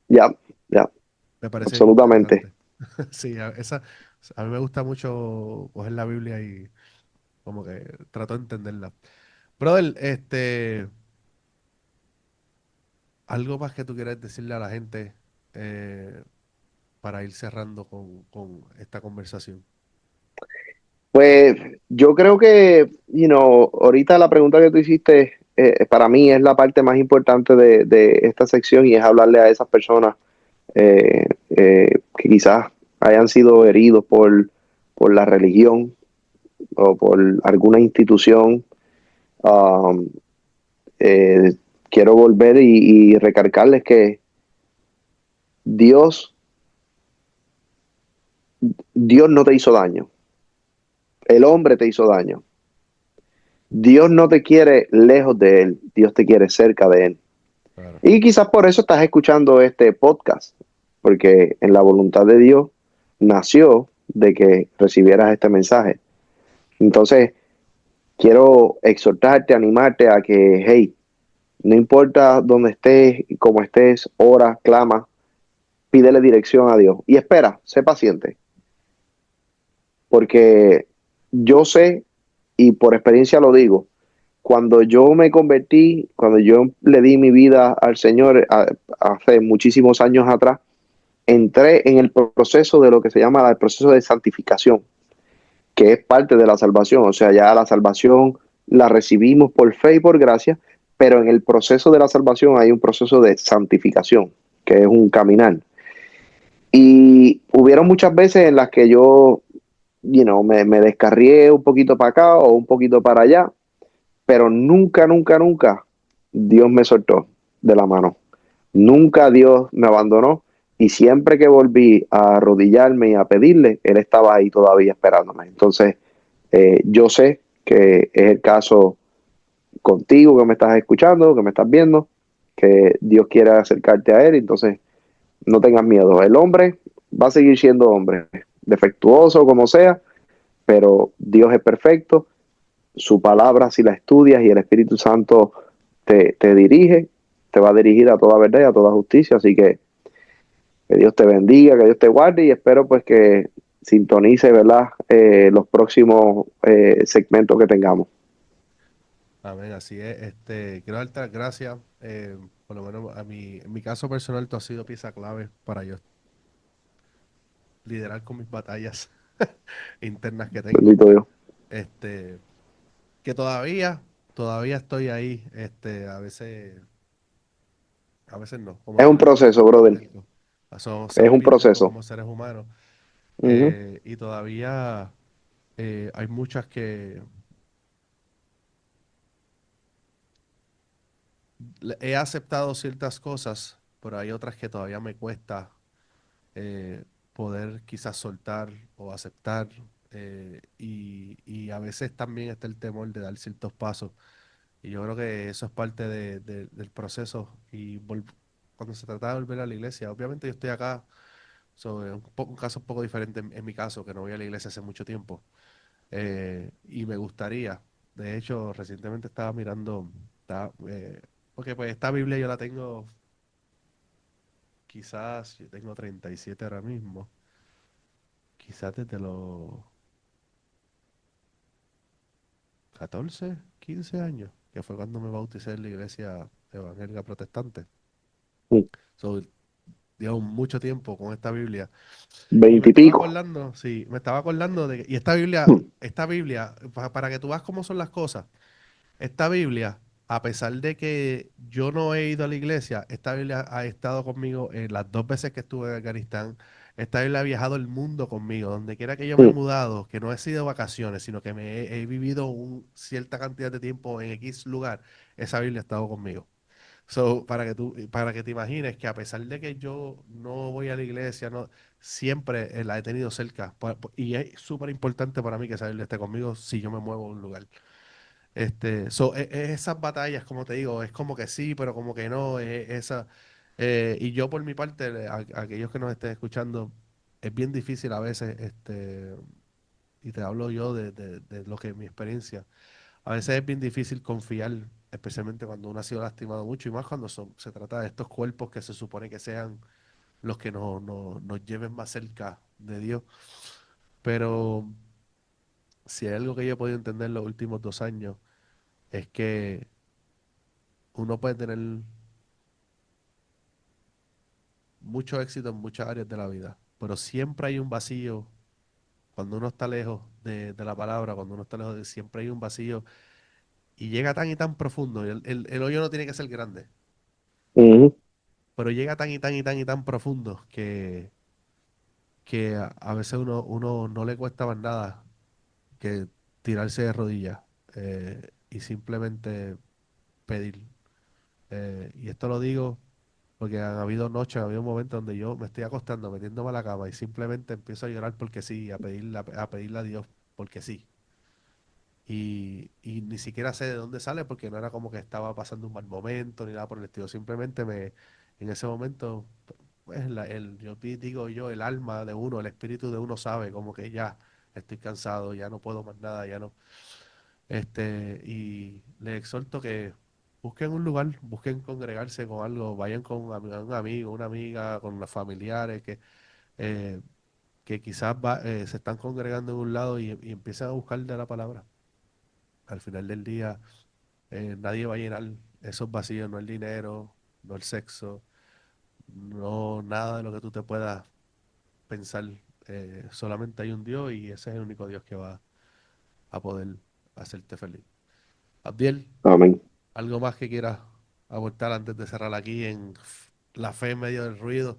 ya, ya, me parecen absolutamente. interesantes. Sí, a mí me gusta mucho coger la Biblia y como que trato de entenderla. Brother, algo más que tú quieras decirle a la gente eh, para ir cerrando con esta conversación. Pues yo creo que, ahorita la pregunta que tú hiciste, para mí es la parte más importante de esta sección y es hablarle a esas personas que quizás hayan sido heridos por la religión o por alguna institución. Um, eh, Quiero volver y recalcarles que Dios, Dios no te hizo daño, el hombre te hizo daño. Dios no te quiere lejos de él, Dios te quiere cerca de él. Claro. Y quizás por eso estás escuchando este podcast, porque en la voluntad de Dios nació de que recibieras este mensaje. Entonces, quiero exhortarte, animarte a que, hey, no importa dónde estés y cómo estés, ora, clama, pídele dirección a Dios y espera, sé paciente, porque yo sé y por experiencia lo digo, cuando yo me convertí, cuando yo le di mi vida al Señor hace muchísimos años atrás, entré en el proceso de lo que se llama el proceso de santificación, que es parte de la salvación. O sea, ya la salvación la recibimos por fe y por gracia, pero en el proceso de la salvación hay un proceso de santificación, que es un caminar. Y hubieron muchas veces en las que yo, me descarrié un poquito para acá o un poquito para allá, pero nunca, nunca, nunca Dios me soltó de la mano. Nunca Dios me abandonó y siempre que volví a arrodillarme y a pedirle, Él estaba ahí todavía esperándome. Entonces, yo sé que es el caso contigo que me estás escuchando, que me estás viendo, que Dios quiere acercarte a Él. Entonces, no tengas miedo. El hombre va a seguir siendo hombre, defectuoso como sea, pero Dios es perfecto. Su palabra, si la estudias y el Espíritu Santo te dirige, te va a dirigir a toda verdad y a toda justicia. Así que Dios te bendiga, que Dios te guarde y espero pues que sintonice, ¿verdad? Los próximos segmentos que tengamos. Amén, así es. Quiero darte las gracias. Por lo menos en mi caso personal, tú has sido pieza clave para yo liderar con mis batallas internas que tengo. Bendito Dios. Este, que todavía estoy ahí. A veces no, como Es un algunas veces proceso, lo brother. intento. Es Somos un imperfectos proceso. como seres humanos. Ujú. Y todavía hay muchas que he aceptado ciertas cosas, pero hay otras que todavía me cuesta poder quizás soltar o aceptar. Y a veces también está el temor de dar ciertos pasos. Y yo creo que eso es parte del proceso. Cuando se trata de volver a la iglesia, obviamente yo estoy acá, sobre un caso un poco diferente en mi caso, que no voy a la iglesia hace mucho tiempo. Y me gustaría, de hecho, recientemente estaba mirando, porque pues esta Biblia yo la tengo, quizás, yo tengo 37 ahora mismo, quizás desde los 14, 15 años, que fue cuando me bauticé en la iglesia evangélica protestante. Mm. So, llevo mucho tiempo con esta Biblia. Y me estaba Veintipico. acordando, sí, me estaba acordando de que, y Mm. esta Biblia, para que tú veas cómo son las cosas, esta Biblia, a pesar de que yo no he ido a la iglesia, esta Biblia ha estado conmigo las 2 veces que estuve en Afganistán. Esta Biblia ha viajado el mundo conmigo, donde quiera que yo me he Mm. mudado, que no he sido vacaciones, sino que he vivido cierta cantidad de tiempo en X lugar, esa Biblia ha estado conmigo. So, para que te imagines que a pesar de que yo no voy a la iglesia, no, siempre la he tenido cerca. Y es súper importante para mí que esa Biblia esté conmigo si yo me muevo a un lugar. Esas batallas, como te digo, es como que sí, pero como que no, y yo por mi parte, a aquellos que nos estén escuchando, es bien difícil a veces, y te hablo yo de lo que es mi experiencia, a veces es bien difícil confiar, especialmente cuando uno ha sido lastimado mucho y más cuando se trata de estos cuerpos que se supone que sean los que nos lleven más cerca de Dios. Pero si hay algo que yo he podido entender en los últimos 2 años, es que uno puede tener mucho éxito en muchas áreas de la vida, pero siempre hay un vacío cuando uno está lejos de la palabra, cuando uno está lejos de siempre hay un vacío y llega tan y tan profundo. Y el hoyo no tiene que ser grande, Ujú. pero llega tan y tan y tan y tan profundo que a veces uno no le cuesta más nada que tirarse de rodillas y simplemente pedir. Y esto lo digo porque han habido noches, ha habido momentos donde yo me estoy acostando, metiéndome a la cama y simplemente empiezo a llorar porque sí, a pedirle a Dios porque sí. Y ni siquiera sé de dónde sale porque no era como que estaba pasando un mal momento ni nada por el estilo. Simplemente en ese momento, pues, digo yo, el alma de uno, el espíritu de uno sabe como que ya estoy cansado, ya no puedo más nada, ya no. Y les exhorto que busquen un lugar, busquen congregarse con algo, vayan con un amigo, una amiga, con los familiares eh, que quizás se están congregando en un lado y empiezan a buscar de la palabra. Al final del día, nadie va a llenar esos vacíos, no el dinero, no el sexo, no nada de lo que tú te puedas pensar. Solamente hay un Dios y ese es el único Dios que va a poder hacerte feliz. Abdiel, Amén. ¿algo más que quieras aportar antes de cerrar aquí en la fe en medio del ruido?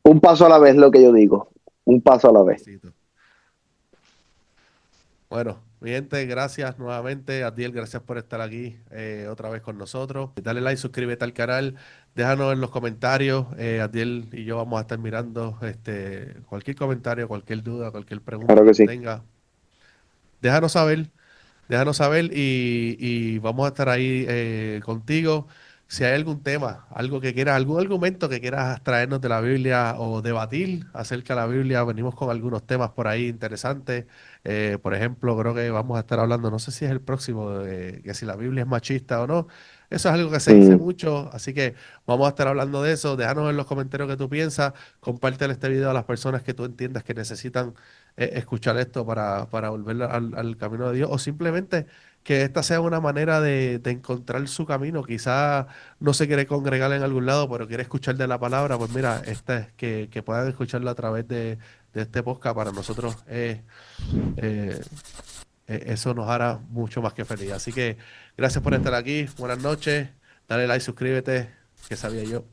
Un paso a la vez, lo que yo digo. Un paso a la vez. Pasito. Bueno, mi gente, gracias nuevamente. Abdiel, gracias por estar aquí otra vez con nosotros. Dale like, suscríbete al canal, déjanos en los comentarios. Abdiel y yo vamos a estar mirando cualquier comentario, cualquier duda, cualquier pregunta Claro que que tú sí. tengas. Déjanos saber. Déjanos saber y vamos a estar ahí contigo. Si hay algún tema, algo que quieras, algún argumento que quieras traernos de la Biblia o debatir acerca de la Biblia, venimos con algunos temas por ahí interesantes. Por ejemplo, creo que vamos a estar hablando, no sé si es el próximo, de que si la Biblia es machista o no. Eso es algo que se dice Mm. mucho, así que vamos a estar hablando de eso. Déjanos en los comentarios qué tú piensas. Compártele este video a las personas que tú entiendas que necesitan escuchar esto para volver al camino de Dios o simplemente que esta sea una manera de encontrar su camino. Quizá no se quiere congregar en algún lado, pero quiere escuchar de la palabra. Pues mira, que puedan escucharlo a través de este podcast para nosotros eh, eso nos hará mucho más que feliz. Así que gracias por estar aquí. Buenas noches. Dale like, suscríbete, que sabía yo.